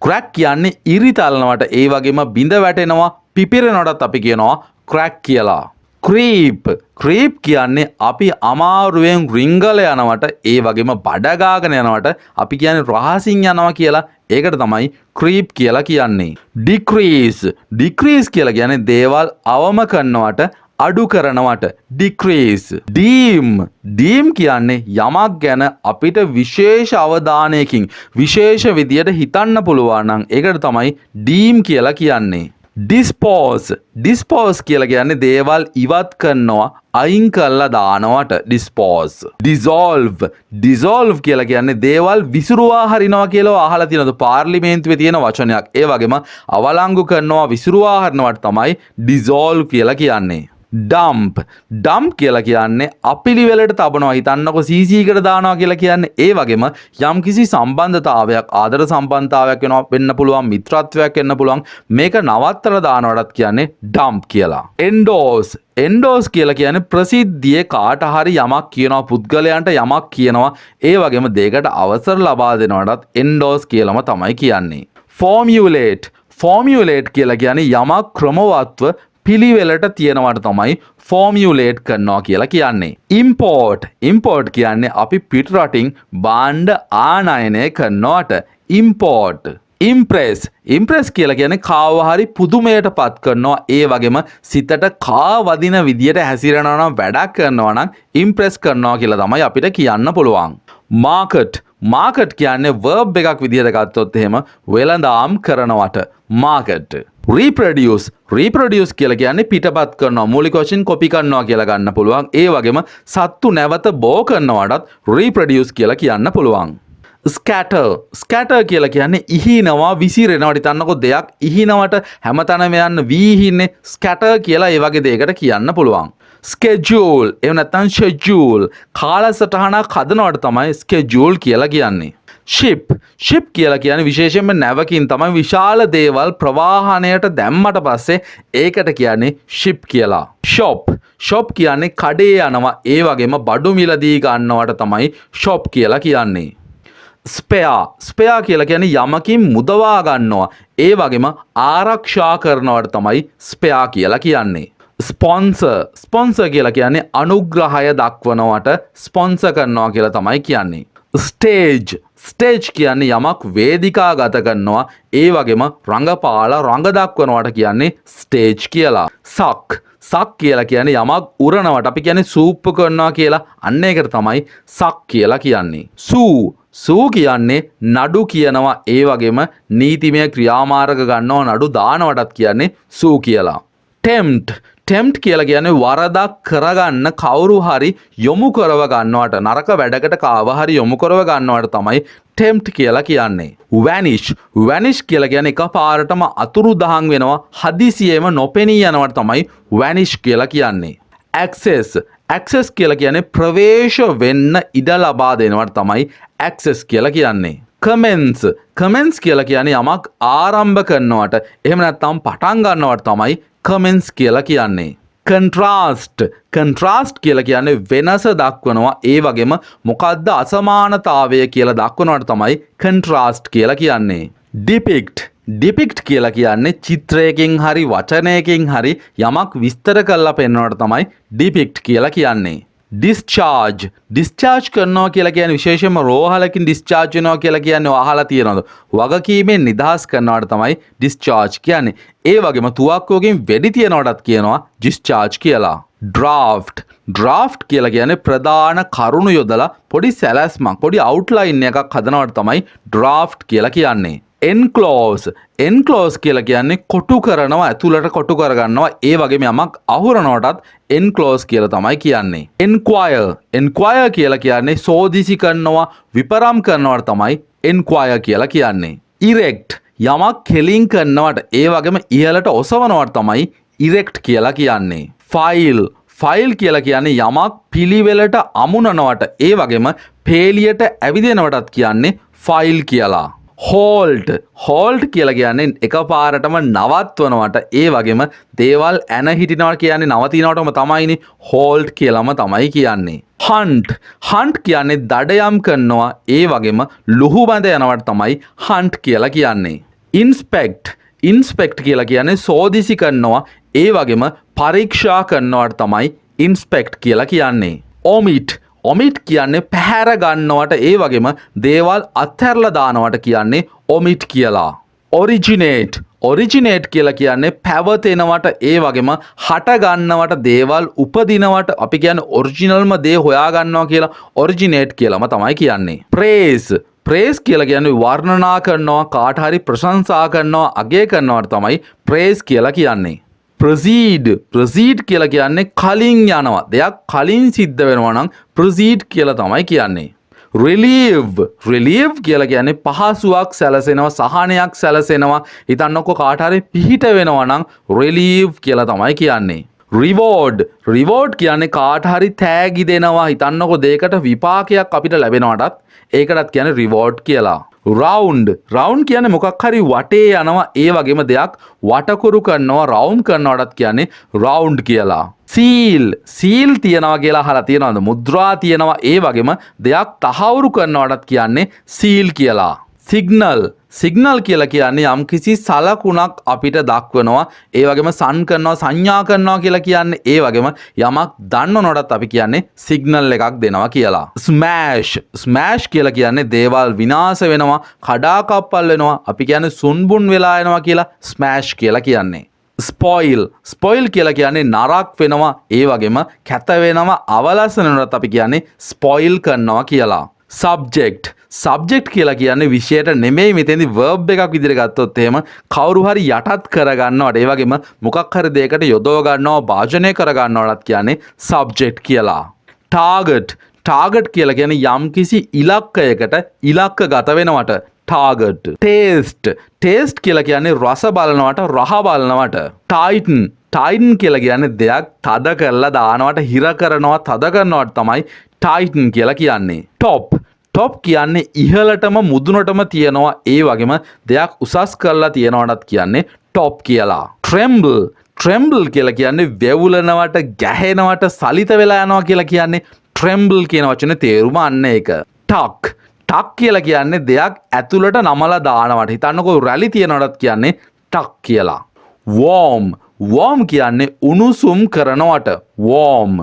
ක්‍රැක් කියන්නේ ඉරිතල්නවට ඒ වගේම බිඳ වැටෙනවා පිපිරෙනවටත් අපි කියනවා ක්‍රැක් කියලා. ක්‍රීප් කියන්නේ අපි අමාරුවෙන් රිංගල යනවට ඒ වගේම බඩගාගෙන යනවට අපි කියන්නේ රහසින් යනවා කියලා. ඒකට තමයි ක්‍රීප් කියලා කියන්නේ. ඩික්‍රීස් කියලා කියන්නේ දේවල් අවම කරනවට අඩු කරනවට ඩික්‍රීස්. ඩීම් කියන්නේ යමක් ගැන අපිට විශේෂ අවධානයකින් විශේෂ විදියට හිතන්න පුළුවන් නම් ඒකට තමයි ඩීම් කියලා කියන්නේ. ඩිස්පෝස් කියලා කියන්නේ දේවල් ඉවත් කරනවා අයින් කරලා දානවට ඩිස්පෝස්. ඩිසෝල්ව් කියලා කියන්නේ දේවල් විසිරුවා හරිනවා කියලා අහලා තියෙනවද? පාර්ලිමේන්තුවේ තියෙන වචනයක්. ඒ වගේම අවලංගු කරනවා විසිරුවා හරිනවට තමයි ඩිසෝල්ව් කියලා කියන්නේ. ඩම්ප් ඩම්ප් කියලා කියන්නේ අපිලිවෙලට තබනවා. හිතන්නකො CC එකට දානවා කියලා කියන්නේ. ඒ වගේම යම්කිසි සම්බන්ධතාවයක් ආදර සම්බන්ධතාවයක් වෙන්න පුළුවන්, මිත්‍රත්වයක් වෙන්න පුළුවන්. මේක නවත්තලා දානවටත් කියන්නේ ඩම්ප් කියලා. එන්ඩෝස් එන්ඩෝස් කියලා කියන්නේ ප්‍රසිද්ධියේ කාට හරි යමක් කියනවා, පුද්ගලයන්ට යමක් කියනවා. ඒ වගේම දෙයකට අවසර ලබා දෙනවටත් එන්ඩෝස් කියලාම තමයි කියන්නේ. ෆෝමියුලේට් කියලා කියන්නේ යමක් ක්‍රමවත්ව පිළිවෙලට තියෙනවට තමයි ෆෝමියුලේට් කරනවා කියලා කියන්නේ. ඉම්පෝර්ට් කියන්නේ අපි පිටරටින් භාණ්ඩ ආනයනය කරනවට ඉම්පෝර්ට්. ඉම්ප්‍රෙස් කියලා කියන්නේ කාව හරි පුදුමයට පත් කරනවා. ඒ වගේම සිතට වදින විදියට හැසිරෙනවා නම්, වැඩක් කරනවා නම් ඉම්ප්‍රෙස් කරනවා කියලා තමයි අපිට කියන්න පුළුවන්. මාකට් කියන්නේ verb එකක් විදියට ගත්තොත් එහෙම වෙළඳාම් කරනවට මාකට්. රීප්‍රොඩියුස් කියලා කියන්නේ පිටපත් කරනවා, මූලික වශයෙන් කොපි කරනවා කියලා ගන්න පුළුවන්. ඒ වගේම සත්තු නැවත බෝ කරනවටත් රීප්‍රොඩියුස් කියලා කියන්න පුළුවන්. ස්කැටර් කියලා කියන්නේ ඉහිනවා, විසිරෙනවා. හිතන්නකො දෙයක් ඉහිනවට හැමතැනම යන්න වීහින්නේ ස්කැටර් කියලා ඒ වගේ දෙයකට කියන්න පුළුවන්. ස්කෙජූල් එහෙම නැත්නම් ෂෙඩියුල් කාලසටහනක් හදනවට තමයි ස්කෙජූල් කියලා කියන්නේ. ෂිප් කියලා කියන්නේ විශේෂයෙන්ම නැවකින් තමයි විශාල දේවල් ප්‍රවාහණයට දැම්මට පස්සේ ඒකට කියන්නේ ෂිප් කියලා. ෂොප් කියන්නේ කඩේ යනවා. ඒ වගේම බඩු මිලදී ගන්නවට තමයි ෂොප් කියලා කියන්නේ. ස්පෙයා කියලා කියන්නේ යමකින් මුදවා ගන්නවා. ඒ වගේම ආරක්ෂා කරනවට තමයි ස්පෙයා කියලා කියන්නේ. ස්පොන්සර් කියලා කියන්නේ අනුග්‍රහය දක්වනවට ස්පොන්සර් කරනවා කියලා තමයි කියන්නේ. ස්ටේජ් කියන්නේ යමක් වේදිකාගත කරනවා. ඒ වගේම රඟ දක්වනවට කියන්නේ ස්ටේජ් කියලා. සක් කියලා කියන්නේ යමක් උරනවට අපි කියන්නේ සූප් කරනවා කියලා. අන්න ඒකට තමයි සක් කියලා කියන්නේ. සූ කියන්නේ නඩු කියනවා. ඒ වගේම නීතිමය ක්‍රියාමාර්ග ගන්නවා නඩු දානවටත් කියන්නේ සූ කියලා. ටෙම්ප්ට් කියලා කියන්නේ වරදක් කරගන්න කවුරු හරි යොමු කරව ගන්නවට, නරක වැඩකට කාව හරි යොමු කරව ගන්නවට තමයි ටෙම්ප්ට් කියලා කියන්නේ. වැනිෂ් කියලා කියන්නේ එකපාරටම අතුරුදහන් වෙනවා, හදිසියෙම නොපෙනී යනවට තමයි වැනිෂ් කියලා කියන්නේ. ඇක්සෙස් කියලා කියන්නේ ප්‍රවේශ වෙන්න ඉඩ ලබා දෙනවට තමයි ඇක්සෙස් කියලා කියන්නේ. කමෙන්ස් කියලා කියන්නේ යමක් ආරම්භ කරනවට එහෙම නැත්නම් පටන් ගන්නවට තමයි කමෙන්ස් කියලා කියන්නේ. කන්ට්‍රාස්ට් කියලා කියන්නේ වෙනස දක්වනවා. ඒ වගේම මොකද්ද අසමානතාවය කියලා දක්වනවට තමයි කන්ට්‍රාස්ට් කියලා කියන්නේ. ඩිපික්ට් කියලා කියන්නේ චිත්‍රයකින් හරි වචනයකින් හරි යමක් විස්තර කරලා පෙන්වනවට තමයි ඩිපික්ට් කියලා කියන්නේ. ඩිස්චාර්ජ් කරනවා කියලා කියන්නේ විශේෂයෙන්ම රෝහලකින් ඩිස්චාර්ජ් වෙනවා කියලා කියන්නේ අහලා තියෙනවද? වගකීමෙන් නිදහස් කරනවට තමයි ඩිස්චාර්ජ් කියන්නේ. ඒ වගේම තුවක්කුවකින් වෙඩි තියනවටත් කියනවා ඩිස්චාර්ජ් කියලා. ඩ්‍රාෆ්ට් කියලා කියන්නේ ප්‍රධාන කරුණු යොදලා පොඩි සැලැස්මක්, පොඩි අවුට්ලයින් එකක් හදනවට තමයි ඩ්‍රාෆ්ට් කියලා කියන්නේ. එන්ක්ලෝස් කියලා කියන්නේ කොටු කරනවා, ඇතුළට කොටු කරගන්නවා. ඒ වගේම යමක් අහුරනවටත් එන්ක්ලෝස් කියලා තමයි කියන්නේ. එන්ක්වයර් කියලා කියන්නේ සෝදිසි කරනවා, විපරම් කරනවට තමයි එන්ක්වයර් කියලා කියන්නේ. ඉරෙක්ට් යමක් කෙලින් කරනවට ඒ වගේම ඉහළට ඔසවනවට තමයි ඉරෙක්ට් කියලා කියන්නේ. ෆයිල් කියලා කියන්නේ යමක් පිළිවෙලට අමුණනවට ඒ වගේම පේලියට ඇවිදෙනවටත් කියන්නේ ෆයිල් කියලා. හෝල්ට් කියලා කියන්නේ එකපාරටම නවත්වනවට ඒ වගේම දේවල් ඇන හිටිනවා කියන්නේ නවතිනවටම තමයිනේ හෝල්ට් කියලාම තමයි කියන්නේ. හන්ට් කියන්නේ දඩයම් කරනවා. ඒ වගේම ලුහු බඳ යනවට තමයි හන්ට් කියලා කියන්නේ. ඉන්ස්පෙක්ට් කියලා කියන්නේ සෝදිසි කරනවා. ඒ වගේම පරීක්ෂා කරනවට තමයි ඉන්ස්පෙක්ට් කියලා කියන්නේ. ඔමිට් කියන්නේ පැහැර ගන්නවට ඒ වගේම දේවල් අත්හැරලා දානවට කියන්නේ ඔමිට් කියලා. ඔරිජිනේට් කියලා කියන්නේ පැවතෙනවට ඒ වගේම හට ගන්නවට දේවල් උපදිනවට අපි කියන්නේ ඔරිජිනල්ම දේ හොයා ගන්නවා කියලා ඔරිජිනේට් කියලාම තමයි කියන්නේ. ප්‍රේස් කියලා කියන්නේ වර්ණනා කරනවා, කාට හරි ප්‍රශංසා කරනවා, අගය කරනවට තමයි ප්‍රේස් කියලා කියන්නේ. ප්‍රොසීඩ් කියලා කියන්නේ කලින් යනවා. දෙයක් කලින් සිද්ධ වෙනවා නම් ප්‍රොසීඩ් කියලා තමයි කියන්නේ. රිලීව් කියලා කියන්නේ පහසුවක් සැලසෙනවා, සහනයක් සැලසෙනවා. හිතන්නකො කාට හරි පිහිට වෙනවා නම් රිලීව් කියලා තමයි කියන්නේ. රිවෝඩ් කියන්නේ කාට හරි තෑගි දෙනවා. හිතන්නකො දෙයකට විපාකයක් අපිට ලැබෙනවටත් ඒකටත් කියන්නේ රිවෝඩ් කියලා. රවුන්ඩ් කියන්නේ මොකක් හරි වටේ යනවා ඒ වගේම දෙයක් වටකුරු කරනවා රවුන්ඩ් කරනවටත් කියන්නේ රවුන්ඩ් කියලා. සීල් තියනවා කියලා අහලා තියෙනවද? මුද්‍රා තියනවා ඒ වගේම දෙයක් තහවුරු කරනවටත් කියන්නේ සීල් කියලා. සිග්නල් කියලා කියන්නේ යම් කිසි සලකුණක් අපිට දක්වනවා. ඒ වගේම සන් කරනවා සංඥා කරනවා කියලා කියන්නේ ඒ වගේම යමක් දන්නවනටත් අපි කියන්නේ සිග්නල් එකක් දෙනවා කියලා. ස්මෑෂ් කියලා කියන්නේ දේවල් විනාශ වෙනවා, කඩාකප්පල් වෙනවා. අපි කියන්නේ සුන්බුන් වෙලා යනවා කියලා ස්මෑෂ් කියලා කියන්නේ. ස්පොයිල් කියලා කියන්නේ නරක් වෙනවා. ඒ වගේම කැත වෙනවා, අවලස්සන වෙනවත් අපි කියන්නේ ස්පොයිල් කරනවා කියලා. සබ්ජෙක්ට් කියලා කියන්නේ විෂයට නෙමෙයි මෙතෙන්දි verb එකක් විදිහට ගත්තොත් එහෙම කවුරු හරි යටත් කර ගන්නවට ඒ වගේම මොකක් හරි දෙයකට යොදව ගන්නව භාජනය කර ගන්නවටත් කියන්නේ සබ්ජෙක්ට් කියලා. ටාගට් කියලා කියන්නේ යම් කිසි ඉලක්කයකට ඉලක්කගත වෙනවට ටාගට්. ටේස්ට් කියලා කියන්නේ රස බලනවට රහ බලනවට. ටයිටන් කියලා කියන්නේ දෙයක් තද කරලා දානවට හිර කරනවා තද කරනවට තමයි ටයිටන් කියලා කියන්නේ. ටොප් කියන්නේ ඉහළටම මුදුනටම තියනවා ඒ වගේම දෙයක් උසස් කරලා තියනවටත් කියන්නේ ටොප් කියලා. ට්‍රෙම්බල් කියලා කියන්නේ වෙවුලනවට ගැහෙනවට සලිත වෙලා යනවා කියලා කියන්නේ ට්‍රෙම්බල් කියන වචනේ තේරුම අන්න ඒක. ටක් කියලා කියන්නේ දෙයක් ඇතුළට නමලා දානවට. හිතන්නකෝ රැලි තියනවටත් කියන්නේ ටක් කියලා. වෝම් කියන්නේ උණුසුම් කරනවට වෝම්.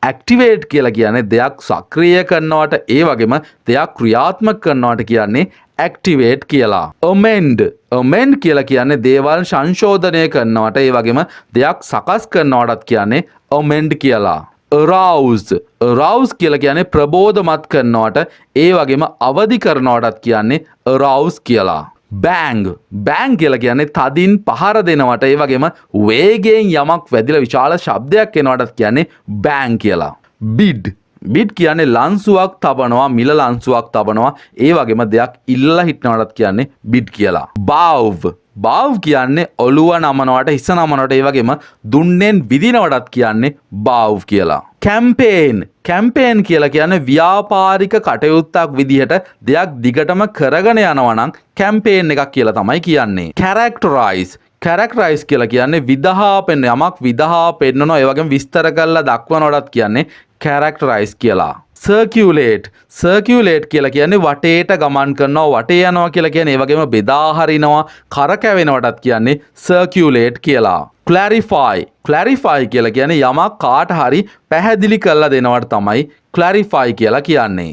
ඇක්ටිවේට් කියලා කියන්නේ දෙයක් සක්‍රිය කරනවට ඒ වගේම දෙයක් ක්‍රියාත්මක කරනවට කියන්නේ ඇක්ටිවේට් කියලා. amend කියලා කියන්නේ දේවල් සංශෝධනය කරනවට ඒ වගේම දෙයක් සකස් කරනවටත් කියන්නේ amend කියලා. arouse කියලා කියන්නේ ප්‍රබෝධමත් කරනවට ඒ වගේම අවදි කරනවටත් කියන්නේ arouse කියලා. බෑං කියලා කියන්නේ තදින් පහර දෙනවට ඒ වගේම වේගයෙන් යමක් වැදිලා විශාල ශබ්දයක් එනවටත් කියන්නේ බෑං කියලා. බිඩ් කියන්නේ ලන්සුවක් තබනවා මිල ලන්සුවක් තබනවා ඒ වගේම දෙයක් ඉල්ලලා හිටනවටත් කියන්නේ බිඩ් කියලා. බාව් කියන්නේ ඔළුව නමනවට හිස නමනවට ඒ වගේම දුන්නෙන් විදිනවටත් කියන්නේ බාව් කියලා. කැම්පේන් කියලා කියන්නේ ව්‍යාපාරික කටයුත්තක් විදිහට දෙයක් දිගටම කරගෙන යනවා නම් කැම්පේන් එකක් කියලා තමයි කියන්නේ. කැරක්ටරයිස් කියලා කියන්නේ විදහා පෙන්න යමක් විදහා පෙන්නනවා ඒ වගේම විස්තර කරලා දක්වනවටත් කියන්නේ කැරක්ටරයිස් කියලා. සර්කියුලේට් කියලා කියන්නේ වටේට ගමන් කරනවා වටේ යනවා කියලා කියන්නේ ඒ වගේම බෙදා හරිනවා කරකැවෙනවටත් කියන්නේ සර්කියුලේට් කියලා. ක්ලැරිෆයි කියලා කියන්නේ යමක් කාට හරි පැහැදිලි කරලා දෙනවට තමයි ක්ලැරිෆයි කියලා කියන්නේ.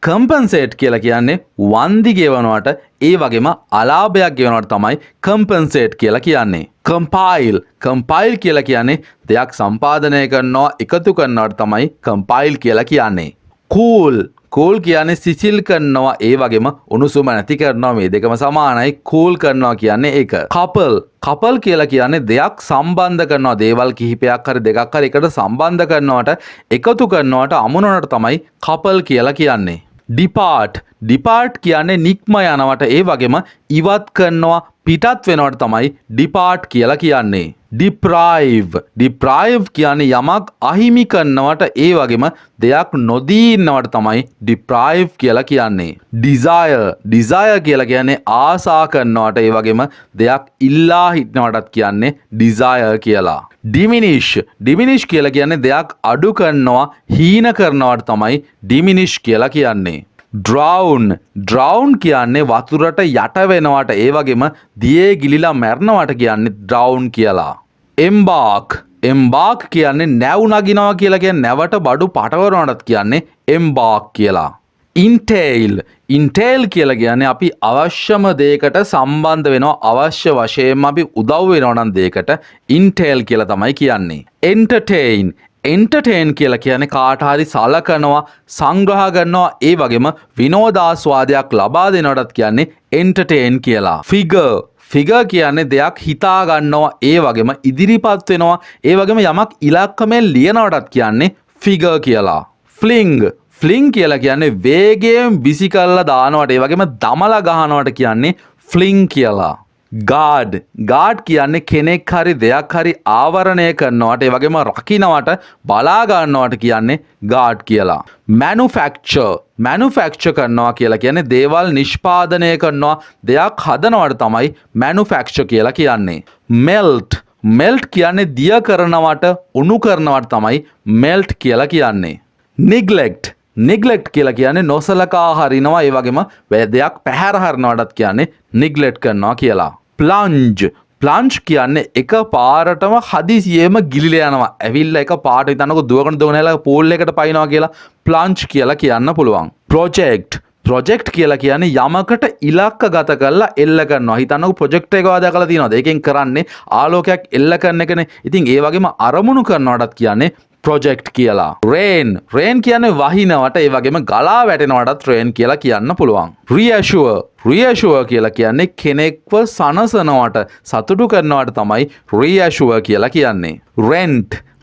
කම්පන්සේට් කියලා කියන්නේ වන්දි ගෙවනවට ඒ වගේම අලාභයක් ගෙවනවට තමයි කම්පන්සේට් කියලා කියන්නේ. කම්පයිල් කියලා කියන්නේ දෙයක් සම්පාදනය කරනවා එකතු කරනවට තමයි කම්පයිල් කියලා කියන්නේ. කූල් කියන්නේ සිසිල් කරනවා ඒ වගේම උණුසුම නැති කරනවා මේ දෙකම සමානයි. කූල් කරනවා කියන්නේ ඒක. කපල් කියලා කියන්නේ දෙයක් සම්බන්ධ කරනවා දේවල් කිහිපයක් හරි දෙකක් හරි එකට සම්බන්ධ කරනවට එකතු කරනවට අමුණනට තමයි කපල් කියලා කියන්නේ. ඩිපාර්ට් කියන්නේ නික්ම යනවට ඒ වගේම ඉවත් කරනවා පිටත් වෙනවට තමයි ඩිපාර්ට් කියලා කියන්නේ. ඩිප්‍රයිව් කියන්නේ යමක් අහිමි කරනවට ඒ වගේම දෙයක් නොදී ඉන්නවට තමයි ඩිප්‍රයිව් කියලා කියන්නේ. ඩිසයර් කියලා කියන්නේ ආසා කරනවට ඒ වගේම දෙයක් ඉල්ලා හිටනවටත් කියන්නේ ඩිසයර් කියලා. ඩිමිනිෂ් කියලා කියන්නේ දෙයක් අඩු කරනවා හීන කරනවට තමයි ඩිමිනිෂ් කියලා කියන්නේ. ඩ්‍රවුන් කියන්නේ වතුරට යට වෙනවට ඒ වගේම දියේ ගිලිලා මැරෙනවට කියන්නේ ඩ්‍රවුන් කියලා. එම්බාක් කියන්නේ නැව් නගිනවා කියලා කියන්නේ නැවට බඩු පටවනවටත් කියන්නේ එම්බාක් කියලා. ඉන්ටේල් කියලා කියන්නේ අපි අවශ්‍යම දෙයකට සම්බන්ධ වෙනවා අවශ්‍ය වශයෙන්ම අපි උදව් වෙනවා නම් දෙයකට ඉන්ටේල් කියලා තමයි කියන්නේ. එන්ටර්ටේන් කියලා කියන්නේ කාට හරි සලකනවා සංග්‍රහ කරනවා ඒ වගේම විනෝදාස්වාදයක් ලබා දෙනවටත් කියන්නේ එන්ටර්ටේන් කියලා. ෆිගර් කියන්නේ දෙයක් හිතා ගන්නවා ඒ වගේම ඉදිරිපත් වෙනවා ඒ වගේම යමක් ඉලක්කමෙන් ලියනවටත් කියන්නේ ෆිගර් කියලා. ෆ්ලිං කියලා කියන්නේ වේගයෙන් විසි කරලා දානවට ඒ වගේම දමලා ගහනවට කියන්නේ ෆ්ලිං කියලා. ගාඩ් ගාඩ් කියන්නේ කෙනෙක් හරි දෙයක් හරි ආවරණය කරනවට ඒ වගේම රකින්නවට බලා ගන්නවට කියන්නේ ගාඩ් කියලා. මැනුෆැක්චර් කරනවා කියලා කියන්නේ දේවල් නිෂ්පාදනය කරනවා දෙයක් හදනවට තමයි මැනුෆැක්චර් කියලා කියන්නේ. මෙල්ට් කියන්නේ දිය කරනවට උණු කරනවට තමයි මෙල්ට් කියලා කියන්නේ. නිග්ලෙක්ට් කියලා කියන්නේ නොසලකා හරිනවා ඒ වගේම දෙයක් පැහැර හරිනවටත් කියන්නේ නිග්ලෙක්ට් කරනවා කියලා. ප්ලන්ජ් කියන්නේ එක පාරටම හදිසියෙම ගිලිලා යනවා. ඇවිල්ලා එක පාට හිතන්නකො දුවගෙන හැලා පූල් එකට පයින්නවා කියලා ප්ලන්ජ් කියලා කියන්න පුළුවන්. ප්‍රොජෙක්ට් කියලා කියන්නේ යමකට ඉලක්කගත කරලා එල්ල කරනවා. හිතන්නකො ප්‍රොජෙක්ට් එකක් හදාලා තියෙනවාද? ඒකෙන් කරන්නේ ආලෝකයක් එල්ල කරන එකනේ. ඉතින් ඒ වගේම අරමුණු කරනවටත් කියන්නේ ප්‍රොජෙක්ට් කියලා. රේන් කියන්නේ වහිනවට ඒ වගේම ගලා වැටෙනවටත් රේන් කියලා කියන්න පුළුවන්. රියෂුවර් කියලා කියන්නේ කෙනෙක්ව සනසනවට සතුටු කරනවට තමයි රියෂුවර් කියලා කියන්නේ.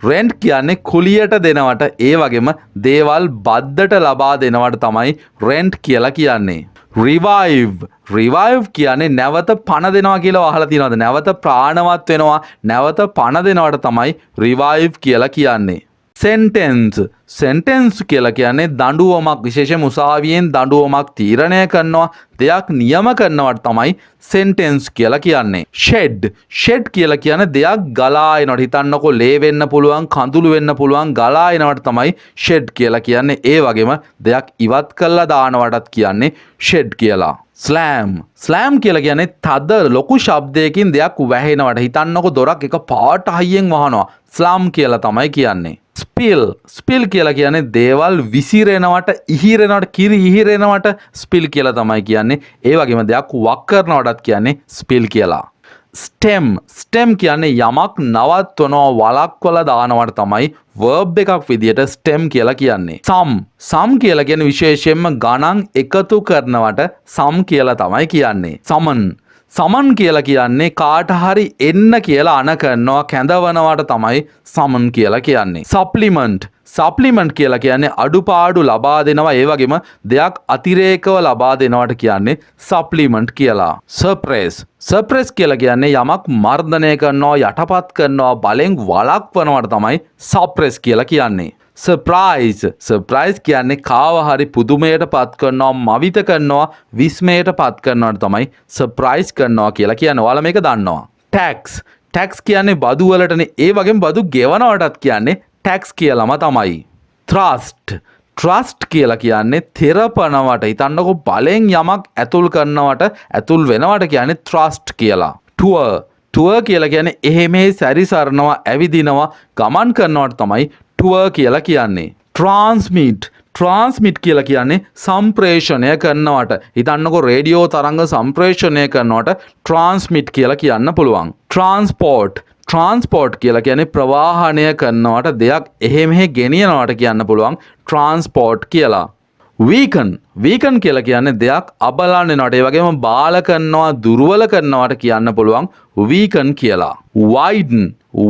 රෙන්ට් කියන්නේ කුලියට දෙනවට ඒ වගේම දේවල් බද්දට ලබා දෙනවට තමයි රෙන්ට් කියලා කියන්නේ. රිවයිව් කියන්නේ නැවත පණ දෙනවා කියලා අහලා තියෙනවද? නැවත ප්‍රාණවත් වෙනවා, නැවත පණ දෙනවට තමයි රිවයිව් කියලා කියන්නේ. සෙන්ටෙන්ස් කියලා කියන්නේ දඬුවමක්, විශේෂයෙන් උසාවියෙන් දඬුවමක් තීරණය කරනවා, දෙයක් නියම කරනවට තමයි සෙන්ටෙන්ස් කියලා කියන්නේ. ෂෙඩ් කියලා කියන්නේ දෙයක් ගලා එනවට. හිතන්නකො ලේ වෙන්න පුළුවන්, කඳුළු වෙන්න පුළුවන්, ගලා එනවට තමයි ෂෙඩ් කියලා කියන්නේ. ඒ වගේම දෙයක් ඉවත් කරලා දානවටත් කියන්නේ ෂෙඩ් කියලා. ස්ලෑම් කියලා කියන්නේ තද ලොකු ශබ්දයකින් දෙයක් වැහෙනවට. හිතන්නකො දොරක් එක පාට හයියෙන් වහනවා. ස්ලම් කියලා තමයි කියන්නේ. ස්පිල් කියලා කියන්නේ දේවල් විසිරෙනවට, ඉහිරෙනවට, කිරි ඉහිරෙනවට ස්පිල් කියලා තමයි කියන්නේ. ඒ වගේම දෙයක් වක් කරනවටත් කියන්නේ ස්පිල් කියලා. ස්ටෙම් කියන්නේ යමක් නවත්වනවා, වළක්වලා දානවට තමයි verb එකක් විදියට ස්ටෙම් කියලා කියන්නේ. සම් කියලා කියන්නේ විශේෂයෙන්ම ගණන් එකතු කරනවට සම් කියලා තමයි කියන්නේ. සමන් කියලා කියන්නේ කාට හරි එන්න කියලා අණ කරනවා, කැඳවනවට තමයි සමන් කියලා කියන්නේ. සප්ලිමන්ට් කියලා කියන්නේ අඩුපාඩු ලබා දෙනවා, ඒ වගේම දෙයක් අතිරේකව ලබා දෙනවට කියන්නේ සප්ලිමන්ට් කියලා. සර්ප්‍රයිස් කියලා කියන්නේ යමක් මර්ධනය කරනවා, යටපත් කරනවා, බලෙන් වළක්වනවට තමයි සර්ප්‍රයිස් කියලා කියන්නේ. සර්ප්‍රයිස් කියන්නේ කාව හරි පුදුමයට පත් කරනවා, මවිත කරනවා, විස්මයට පත් කරනවට තමයි සර්ප්‍රයිස් කරනවා කියලා කියන්නේ. ඔයාලා මේක දන්නවා. ටැක්ස් කියන්නේ බදු වලටනේ. ඒ වගේම බදු ගෙවනවටත් කියන්නේ ටැක්ස් කියලාම තමයි. ට්‍රස්ට් කියලා කියන්නේ තෙරපනවට. හිතන්නකො බලෙන් යමක් ඇතුල් කරනවට, ඇතුල් වෙනවට කියන්නේ ට්‍රස්ට් කියලා. ටුවර් කියලා කියන්නේ එහෙම සැරිසරනවා, ඇවිදිනවා, ගමන් කරනවට තමයි ටුවර් කියලා කියන්නේ. ට්‍රාන්ස්මිට් කියලා කියන්නේ සම්ප්‍රේෂණය කරනවට. හිතන්නකො රේඩියෝ තරංග සම්ප්‍රේෂණය කරනවට ට්‍රාන්ස්මිට් කියලා කියන්න පුළුවන්. ට්‍රාන්ස්පෝර්ට් කියලා කියන්නේ ප්‍රවාහනය කරනවට, දෙයක් එහෙ මෙහෙ ගෙනියනවට කියන්න පුළුවන් ට්‍රාන්ස්පෝර්ට් කියලා. වීකන් කියලා කියන්නේ දෙයක් අබලන් වෙනවට, ඒ වගේම බාල කරනවා, දුර්වල කරනවට කියන්න පුළුවන් වීකන් කියලා.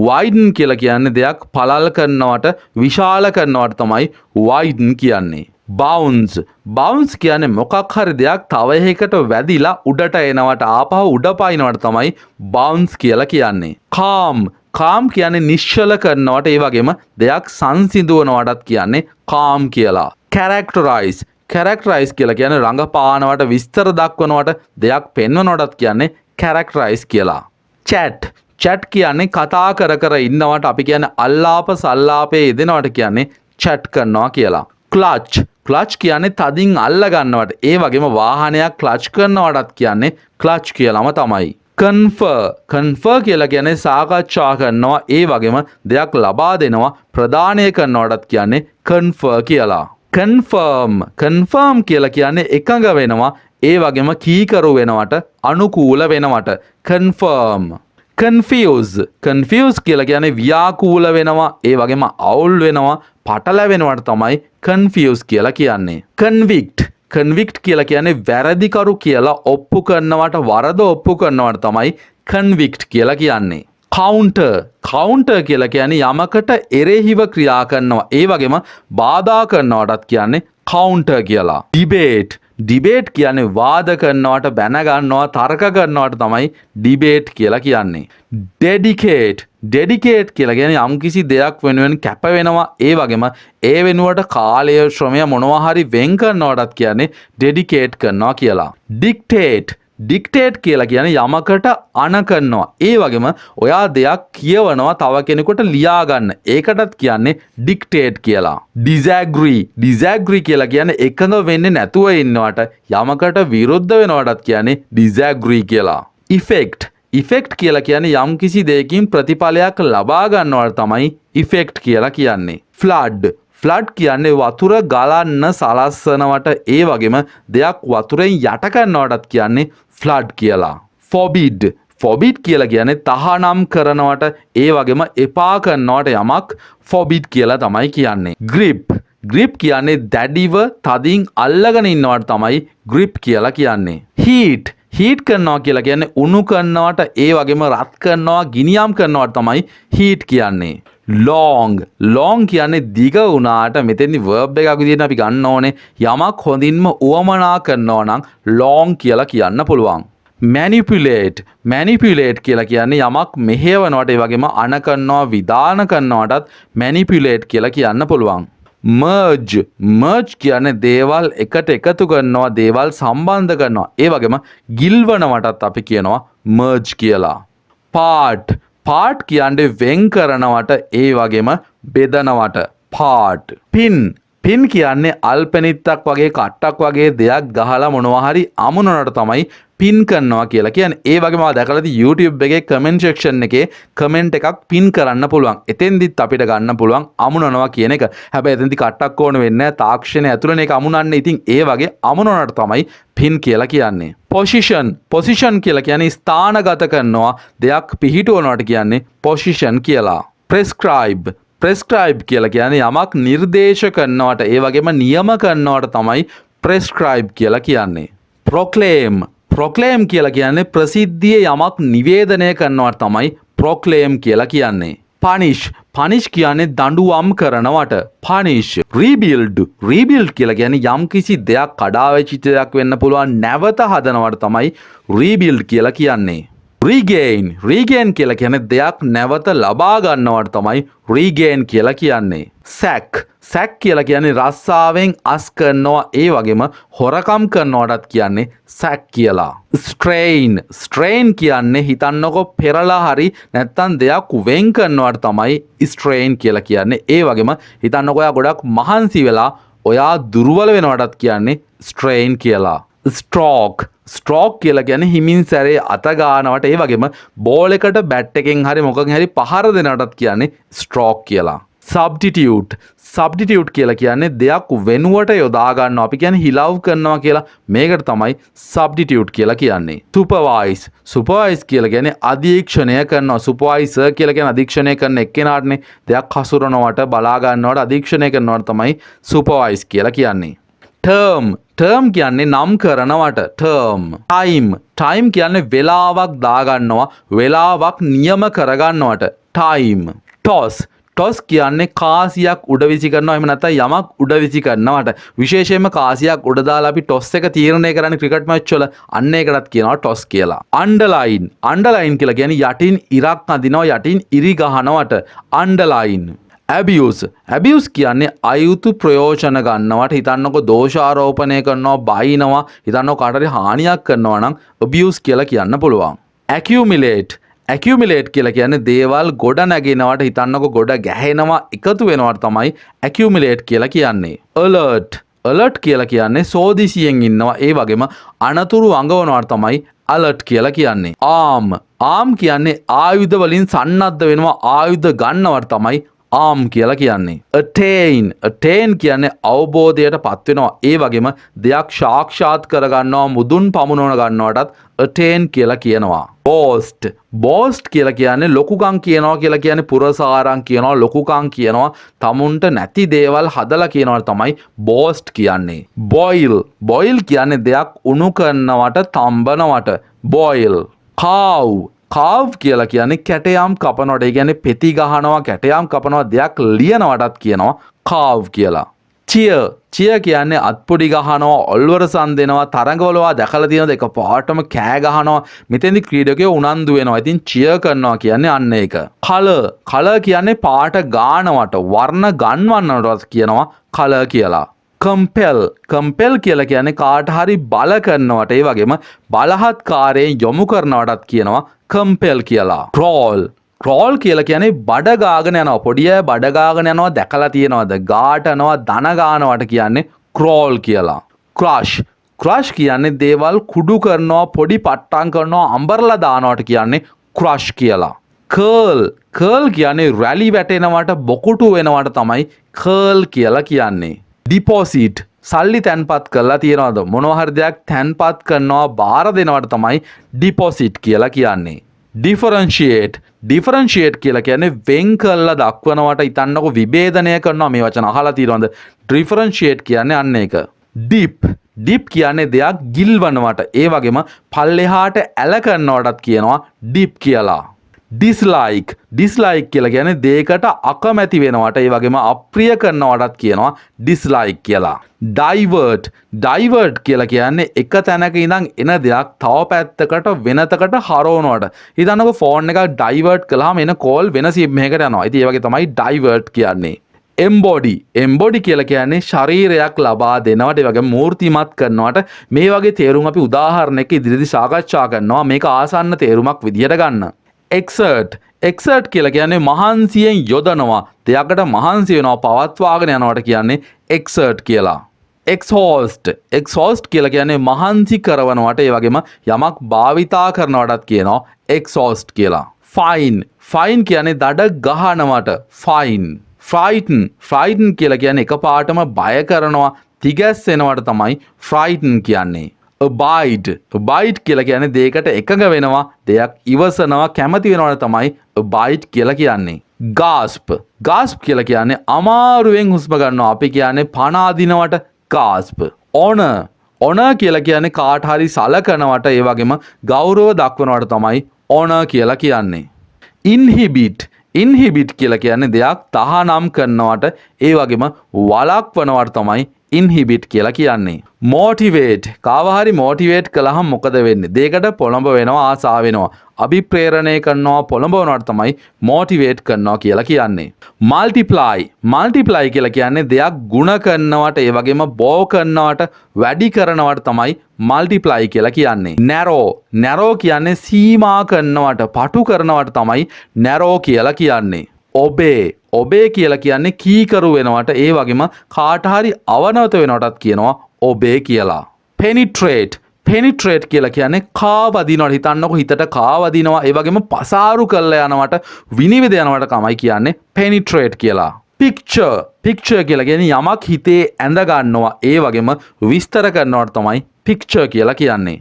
වයිඩන් කියලා කියන්නේ දෙයක් පළල් කරනවට, විශාල කරනවට තමයි වයිඩන් කියන්නේ. බවුන්ස් කියන්නේ මොකක් හරි දෙයක් තව එකකට වැදිලා උඩට එනවට, ආපහු උඩ පයින්නවට තමයි බවුන්ස් කියලා කියන්නේ. කාම් කියන්නේ නිශ්චල කරනවට, ඒ වගේම දෙයක් සංසිඳවනවටත් කියන්නේ කාම් කියලා. කැරක්ටරයිස් කියලා කියන්නේ රඟපානවට, විස්තර දක්වනවට, දෙයක් පෙන්වනවටත් කියන්නේ කැරක්ටරයිස් කියලා. චැට් කියන්නේ කතා කර ඉන්නවට, අපි කියන්නේ අල්ලාප සල්ලාපේ යෙදෙනවට කියන්නේ චැට් කරනවා කියලා. ක්ලච් කියන්නේ තදින් අල්ල ගන්නවට, ඒ වගේම වාහනයක් ක්ලච් කරනවටත් කියන්නේ ක්ලච් කියලාම තමයි. කන්ෆර් කියලා කියන්නේ සාකච්ඡා කරනවා, ඒ වගේම දෙයක් ලබා දෙනවා, ප්‍රදානය කරනවටත් කියන්නේ කන්ෆර් කියලා. කන්ෆර්ම් කියලා කියන්නේ එකඟ වෙනවා, ඒ වගේම කීකරු වෙනවට, අනුකූල වෙනවට. කන්ෆියුස් කියලා කියන්නේ ව්‍යාකූල වෙනවා, ඒ වගේම අවුල් වෙනවා, පටලැවෙනවට තමයි කන්ෆියුස් කියලා කියන්නේ. කන්වික්ට් කියලා කියන්නේ වැරදිකරු කියලා ඔප්පු කරනවට, වරද ඔප්පු කරනවට තමයි කන්වික්ට් කියලා කියන්නේ. කවුන්ටර් කියලා කියන්නේ යමකට එරෙහිව ක්‍රියා කරනවා, ඒ වගේම බාධා කරනවටත් කියන්නේ කවුන්ටර් කියලා. ඩිබේට් කියන්නේ වාද කරනවට බැන ගන්නවා තර්ක කරනවට තමයි ඩිබේට් කියලා කියන්නේ. ඩෙඩිකේට් කියලා කියන්නේ යම්කිසි දෙයක් වෙනුවෙන් කැප වෙනවා ඒ වගේම ඒ වෙනුවට කාලය ශ්‍රමය මොනවා හරි වෙන් කරනවටත් කියන්නේ ඩෙඩිකේට් කරනවා කියලා. ඩික්ටේට් කියලා කියන්නේ යමකට අණ කරනවා. ඒ වගේම ඔයා දෙයක් කියවනවා තව කෙනෙකුට ලියා ගන්න. ඒකටත් කියන්නේ ඩික්ටේට් කියලා. ඩිසැග්‍රී කියලා කියන්නේ එකඟ වෙන්නේ නැතුව ඉන්නවට යමකට විරුද්ධ වෙනවටත් කියන්නේ ඩිසැග්‍රී කියලා. ඉෆෙක්ට් කියලා කියන්නේ යම්කිසි දෙයකින් ප්‍රතිඵලයක් ලබා ගන්නවට තමයි ඉෆෙක්ට් කියලා කියන්නේ. ෆ්ලඩ් කියන්නේ වතුර ගලන්න සලස්සනවට ඒ වගේම දෙයක් වතුරෙන් යට කරනවටත් කියන්නේ ෆ්ලඩ් කියලා. ෆොබිඩ් කියලා කියන්නේ තහනම් කරනවට ඒ වගේම එපා කරනවට යමක් ෆොබිඩ් කියලා තමයි කියන්නේ. ග්‍රිප් කියන්නේ දැඩිව තදින් අල්ලගෙන ඉන්නවට තමයි ග්‍රිප් කියලා කියන්නේ. හීට් කරනවා කියලා කියන්නේ උණු කරනවට ඒ වගේම රත් කරනවා ගිනියම් කරනවට තමයි හීට් කියන්නේ. ලෝං කියන්නේ දිග වුණාට මෙතෙන්දි verb එකක් විදිහට අපි ගන්න ඕනේ යමක් හොඳින්ම උවමනා කරනවා නම් ලෝං කියලා කියන්න පුළුවන්. මැනිපියුලේට් කියලා කියන්නේ යමක් මෙහෙවනවට ඒ වගේම අණ කරනවා විධාන කරනවටත් මැනිපියුලේට් කියලා කියන්න පුළුවන්. මර්ජ් කියන්නේ දේවල් එකට එකතු කරනවා දේවල් සම්බන්ධ කරනවා ඒ වගේම ගිල්වනවටත් අපි කියනවා මර්ජ් කියලා. පාට් කියන්නේ වෙන් කරනවට ඒ වගේම බෙදනවට පාට්. පින් කියන්නේ අල්පෙනිත්තක් වගේ කට්ටක් වගේ දෙයක් ගහලා මොනවා හරි අමුණනට තමයි පින් කරනවා කියලා කියන්නේ. ඒ වගේම මම දැකලා තියෙන YouTube එකේ comment section එකේ comment එකක් පින් කරන්න පුළුවන්. එතෙන්දිත් අපිට ගන්න පුළුවන් අමුණනවා කියන එක. හැබැයි එතෙන්දි කට්ටක් ඕන වෙන්නේ නැහැ. තාක්ෂණය ඇතුළේ ඒක අමුණන්නේ. ඉතින් ඒ වගේ අමුණනට තමයි පින් කියලා කියන්නේ. පොසිෂන් කියලා කියන්නේ ස්ථානගත කරනවා දෙයක් පිහිටුවනවට කියන්නේ පොසිෂන් කියලා. ප්‍රෙස්ක්‍රයිබ් කියලා කියන්නේ යමක් නිර්දේශ කරනවට ඒ වගේම නියම කරනවට තමයි ප්‍රෙස්ක්‍රයිබ් කියලා කියන්නේ. ප්‍රොක්ලේම් කියලා කියන්නේ ප්‍රසිද්ධියේ යමක් නිවේදනය කරනවට තමයි ප්‍රොක්ලේම් කියලා කියන්නේ. පනිෂ් කියන්නේ දඬුවම් කරනවට රීබිල්ඩ් කියලා කියන්නේ යම්කිසි දෙයක් කඩා වැටිච්ච දෙයක් වෙන්න පුළුවන් නැවත හදනවට තමයි රීබිල්ඩ් කියලා කියන්නේ. රීගේන් කියලා කියන්නේ දෙයක් නැවත ලබා ගන්නවට තමයි රීගේන් කියලා කියන්නේ. සැක් කියලා කියන්නේ රස්සාවෙන් අස් කරනවා ඒ වගේම හොරකම් කරනවටත් කියන්නේ සැක් කියලා. ස්ට්‍රේන් කියන්නේ හිතන්නකො පෙරලා හරි නැත්තම් දෙයක් වෙන් කරනවට තමයි ස්ට්‍රේන් කියලා කියන්නේ. ඒ වගේම හිතන්නකො ඔයා ගොඩක් මහන්සි වෙලා ඔයා දුර්වල වෙනවටත් කියන්නේ ස්ට්‍රේන් කියලා. ස්ට්‍රෝක් කියලා කියන්නේ හිමින් සැරේ අත ගන්නවට ඒ වගේම බෝල් එකට බැට් එකෙන් හරි මොකකින් හරි පහර දෙනවටත් කියන්නේ ස්ට්‍රෝක් කියලා. සබ්ටිටියුට් කියලා කියන්නේ දෙයක් වෙනුවට යොදා ගන්නවා. අපි කියන්නේ හිලව් කරනවා කියලා. මේකට තමයි සබ්ටිටියුට් කියලා කියන්නේ. සුපර්වයිස් කියලා කියන්නේ අධීක්ෂණය කරනවා. සුපර්වයිසර් කියලා කියන්නේ අධීක්ෂණය කරන එක්කෙනාටනේ. දෙයක් හසුරනවට බලා ගන්නවට අධීක්ෂණය කරනවට තමයි සුපර්වයිස් කියලා කියන්නේ. ටර්ම් කියන්නේ නම් කරනවට ටයිම් කියන්නේ වෙලාවක් දාගන්නවා වෙලාවක් නියම කරගන්නවට ටයිම්. ටොස් කියන්නේ කාසියක් උඩ විසි කරනවා එහෙම නැත්නම් යමක් උඩ විසි කරනවට විශේෂයෙන්ම කාසියක් උඩ දාලා අපි ටොස් එක තීරණය කරන්නේ ක්‍රිකට් මැච් වල අන්න ඒකටත් කියනවා ටොස් කියලා. අන්ඩර්ලයින් කියලා කියන්නේ යටින් ඉරක් අදිනවා යටින් ඉරි ගහනවට අන්ඩර්ලයින්. ඇබියුස් කියන්නේ අයුතු ප්‍රයෝජන ගන්නවට හිතන්නකො දෝෂාරෝපණය කරනවා බයිනවා හිතන්නකො කාටරි හානියක් කරනවා නම් ඇබියුස් කියලා කියන්න පුළුවන්. ඇකියුමිලේට් කියලා කියන්නේ දේවල් ගොඩ නැගෙනවට හිතන්නකො ගොඩ ගැහෙනවා එකතු වෙනවට තමයි ඇකියුමිලේට් කියලා කියන්නේ. අලර්ට් කියලා කියන්නේ සෝදිසියෙන් ඉන්නවා ඒ වගේම අනතුරු අඟවනවට තමයි අලර්ට් කියලා කියන්නේ. ආම් කියන්නේ ආයුධ වලින් සන්නද්ධ වෙනවා ආයුධ ගන්නවට තමයි ආම් කියලා කියන්නේ. අටේන් කියන්නේ අවබෝධයට පත් වෙනවා ඒ වගේම දෙයක් සාක්ෂාත් කරගන්නවා මුදුන් පමුණවන ගන්නවටත් අටේන් කියලා කියනවා. බෝස්ට් කියලා කියන්නේ ලොකුකම් කියනවා කියලා කියන්නේ පුරසාරම් කියනවා ලොකුකම් කියනවා තමුන්ට නැති දේවල් හදලා කියනවා තමයි බෝස්ට් කියන්නේ. බොයිල් කියන්නේ දෙයක් උණු කරනවට තම්බනවට බොයිල්. කාව් කියලා කියන්නේ කැටයම් කපනවට ඒ කියන්නේ පෙති ගහනවා කැටයම් කපනවා දෙයක් ලියනවටත් කියනවා කාව් කියලා. චිය කියන්නේ අත්පොඩි ගහනවා, ඔල්වරසන් දෙනවා, තරඟවල ඔයා දැකලා තියෙනවද එක පාටම කෑ ගහනවා. මෙතෙන්දි ක්‍රීඩකයෝ උනන්දු වෙනවා. ඉතින් චිය කරනවා කියන්නේ අන්න ඒක. කලර් කියන්නේ පාට ගානවට, වර්ණ ගන්වන්නටවත් කියනවා කලර් කියලා. කම්පෙල් කියලා කියන්නේ කාට හරි බල කරනවට, ඒ වගේම බලහත්කාරයෙන් යොමු කරනවටත් කියනවා කම්පෙල් කියලා. ක්‍රෝල් කියලා කියන්නේ බඩ ගාගෙන යනවා. පොඩි අය බඩ ගාගෙන යනවා දැකලා තියෙනවද? ගාටනවා, දන ගානවට කියන්නේ ක්‍රෝල් කියලා. ක්‍රෂ් කියන්නේ දේවල් කුඩු කරනවා, පොඩි පට්ටම් කරනවා, අඹරලා දානවට කියන්නේ ක්‍රෂ් කියලා. කර්ල් කියන්නේ රැලි වැටෙනවට, බොකුටු වෙනවට තමයි කර්ල් කියලා කියන්නේ. ඩිපොසිට් සල්ලි තැන්පත් කරලා තියනවද? මොනවා හරි දෙයක් තැන්පත් කරනවා, බාර දෙනවට තමයි ඩිපොසිට් කියලා කියන්නේ. ඩිෆරන්ෂියේට් කියලා කියන්නේ වෙන් කරලා දක්වනවට. හිතන්නකො විභේදනය කරනවා. මේ වචන අහලා තියෙනවද? ඩිෆරන්ෂියේට් කියන්නේ අන්න ඒක. ඩිප් කියන්නේ දෙයක් ගිල්වනවට, ඒ වගේම පල්ලෙහාට ඇල කරනවටත් කියනවා ඩිප් කියලා. ඩිස්ලයික් කියලා කියන්නේ දෙයකට අකමැති වෙනවට, ඒ වගේම අප්‍රිය කරනවටත් කියනවා ඩිස්ලයික් කියලා. ඩයිවර්ට් කියලා කියන්නේ එක තැනක ඉඳන් එන දෙයක් තව පැත්තකට වෙනතකට හරවනවට. හිතන්නකො ෆෝන් එකක් ඩයිවර්ට් කළාම එන කෝල් වෙන සිම් එකකට යනවා. ඉතින් ඒ වගේ තමයි ඩයිවර්ට් කියන්නේ. එම්බොඩි කියලා කියන්නේ ශරීරයක් ලබා දෙනවට, ඒ වගේ මූර්තිමත් කරනවට. මේ වගේ තේරුම් අපි උදාහරණයක ඉදිරියේදී සාකච්ඡා කරනවා. මේක ආසන්න තේරුමක් විදියට ගන්න. එක්සර්ට් කියලා කියන්නේ මහන්සියෙන් යොදනවා, දෙයකට මහන්සි වෙනවා, පවත්වාගෙන යනවට කියන්නේ එක්සර්ට් කියලා. එක්සෝස්ට් කියලා කියන්නේ මහන්සි කරවනවට, ඒ වගේම යමක් භාවිතා කරනවටත් කියනවා එක්සෝස්ට් කියලා. ෆයින් කියන්නේ දඩ ගහනවට ෆ්‍රයිටන් කියලා කියන්නේ එකපාරටම බය කරනවා, තිගැස්සෙනවට තමයි ෆ්‍රයිටන් කියන්නේ. බයිට් කියලා කියන්නේ දෙයකට එකඟ වෙනවා, දෙයක් ඉවසනවා, කැමති වෙනවට තමයි බයිට් කියලා කියන්නේ. ගාස්ප් කියලා කියන්නේ අමාරුවෙන් හුස්ම ගන්නවා. අපි කියන්නේ පණ අදිනවට ගාස්ප්. ඔනර් කියලා කියන්නේ කාට හරි සලකනවට, ඒ වගේම ගෞරව දක්වනවට තමයි ඔනර් කියලා කියන්නේ. ඉන්හිබිට් කියලා කියන්නේ දෙයක් තහනම් කරනවට, ඒ වගේම වළක්වනවට තමයි ඉන්හිබිට් කියලා කියන්නේ. මෝටිවේට් කාව හරි මෝටිවේට් කළාම මොකද වෙන්නේ? දෙයකට පොළඹ වෙනවා, ආසාව වෙනවා, අභිප්‍රේරණය කරනවා, පොළඹවනවට තමයි මෝටිවේට් කරනවා කියලා කියන්නේ. මල්ටිප්ලයි කියලා කියන්නේ දෙයක් ගුණ කරනවට, ඒ වගේම බෝ කරනවට, වැඩි කරනවට තමයි මල්ටිප්ලයි කියලා කියන්නේ. නැරෝ කියන්නේ සීමා කරනවට, පටු කරනවට තමයි නැරෝ කියලා කියන්නේ. ඔබේ කියලා කියන්නේ කීකරු වෙනවට, ඒ වගේම කාට හරි අවනත වෙනවටත් කියනවා ඔබේ කියලා. පෙනිට්‍රේට් කියලා කියන්නේ කාවදිනවට. හිතන්නකො හිතට කාවදිනවා, ඒ වගේම පසාරු කරලා යනවට, විනිවිද යනවට තමයි කියන්නේ පෙනිට්‍රේට් කියලා. පික්චර් කියලා කියන්නේ යමක් හිතේ ඇඳ ගන්නවා, ඒ වගේම විස්තර කරනවට තමයි පික්චර් කියලා කියන්නේ.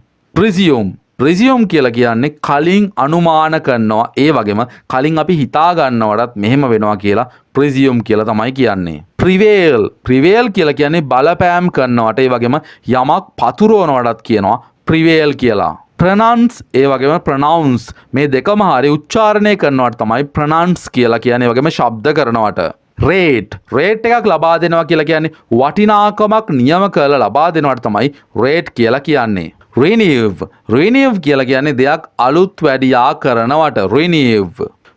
ප්‍රිසියුම් කියලා කියන්නේ කලින් අනුමාන කරනවා, ඒ වගේම කලින් අපි හිතා ගන්නවටත් මෙහෙම වෙනවා කියලා ප්‍රිසියුම් කියලා තමයි කියන්නේ. ප්‍රිවේල් කියලා කියන්නේ බලපෑම් කරනවට, ඒ වගේම යමක් පතුරවනවටත් කියනවා ප්‍රිවේල් කියලා. ප්‍රනන්ස් ඒ වගේම ප්‍රනවුන්ස් මේ දෙකම හරි උච්චාරණය කරනවට තමයි ප්‍රනන්ස් කියලා කියන්නේ. ඒ වගේම ශබ්ද කරනවට. රේට් එකක් ලබා දෙනවා කියලා කියන්නේ වටිනාකමක් නියම කරලා ලබා දෙනවට තමයි රේට් කියලා කියන්නේ. රිනිව් කියලා කියන්නේ දෙයක් අලුත් වැඩියා කරනවට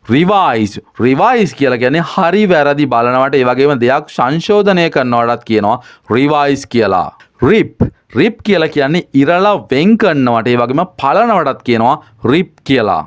රිවයිස් කියලා කියන්නේ හරි වැරදි බලනවට, ඒ වගේම දෙයක් සංශෝධනය කරනවටත් කියනවා රිවයිස් කියලා. රිප් කියලා කියන්නේ ඉරලා වෙන් කරනවට, ඒ වගේම පලනවටත් කියනවා රිප් කියලා.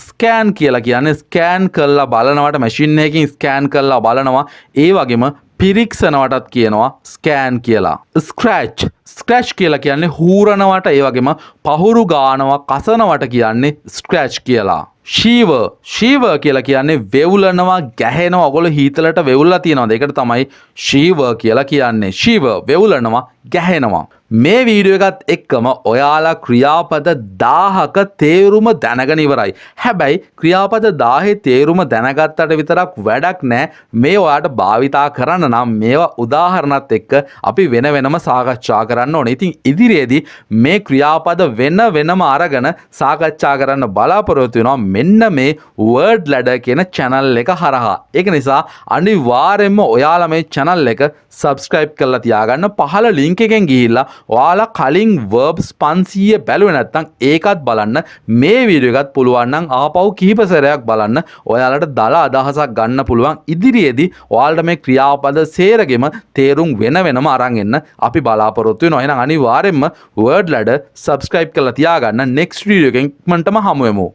ස්කෑන් කියලා කියන්නේ ස්කෑන් කරලා බලනවට, මැෂින් එකකින් ස්කෑන් කරලා බලනවා, ඒ වගේම පිරික්සනවටත් කියනවා ස්කෑන් කියලා. ස්ක්‍රැච් කියලා කියන්නේ හූරනවට, ඒ වගේම පහුරු ගානවා, කසනවට කියන්නේ ස්ක්‍රැච් කියලා. ශීවර් කියලා කියන්නේ වෙවුලනවා, ගැහෙනවා. ඔයගොල්ලෝ හීතලට වෙවුල්ලා තියනවාද? ඒකට තමයි ශීවර් කියලා කියන්නේ. ශීවර් වෙවුලනවා, ගැහෙනවා. මේ වීඩියෝ එකත් එක්කම ඔයාලා ක්‍රියාපද 1000ක තේරුම දැනගෙන ඉවරයි. හැබැයි ක්‍රියාපද 1000 තේරුම දැනගත්තට විතරක් වැඩක් නැහැ. මේ ඔයාට භාවිතා කරන්න නම් මේවා උදාහරණත් එක්ක අපි වෙන වෙනම සාකච්ඡා කරන්න ඕනේ. ඉතින් ඉදිරියේදී මේ ක්‍රියාපද වෙනම අරගෙන සාකච්ඡා කරන්න බලාපොරොත්තු වෙනවා මෙන්න මේ word ladder කියන channel එක හරහා. ඒක නිසා අනිවාර්යයෙන්ම ඔයාලා මේ channel එක subscribe කරලා තියාගන්න. පහළ link එකෙන් ගිහිල්ලා ඔයාලා කලින් verbs 500 බැලුවේ නැත්නම් ඒකත් බලන්න. මේ වීඩියෝ එකත් පුළුවන් නම් ආපහු කිහිප සැරයක් බලන්න. ඔයාලට දල අදහසක් ගන්න පුළුවන්. ඉදිරියේදී ඔයාලට මේ ක්‍රියාපද සේරගෙම තේරුම් වෙනම අරන් එන්න අපි බලාපොරොත්තු වෙනවා. එහෙනම් අනිවාර්යයෙන්ම word ladder subscribe කරලා තියාගන්න. next video එකෙන් ඉක්මනටම හමු වෙමු.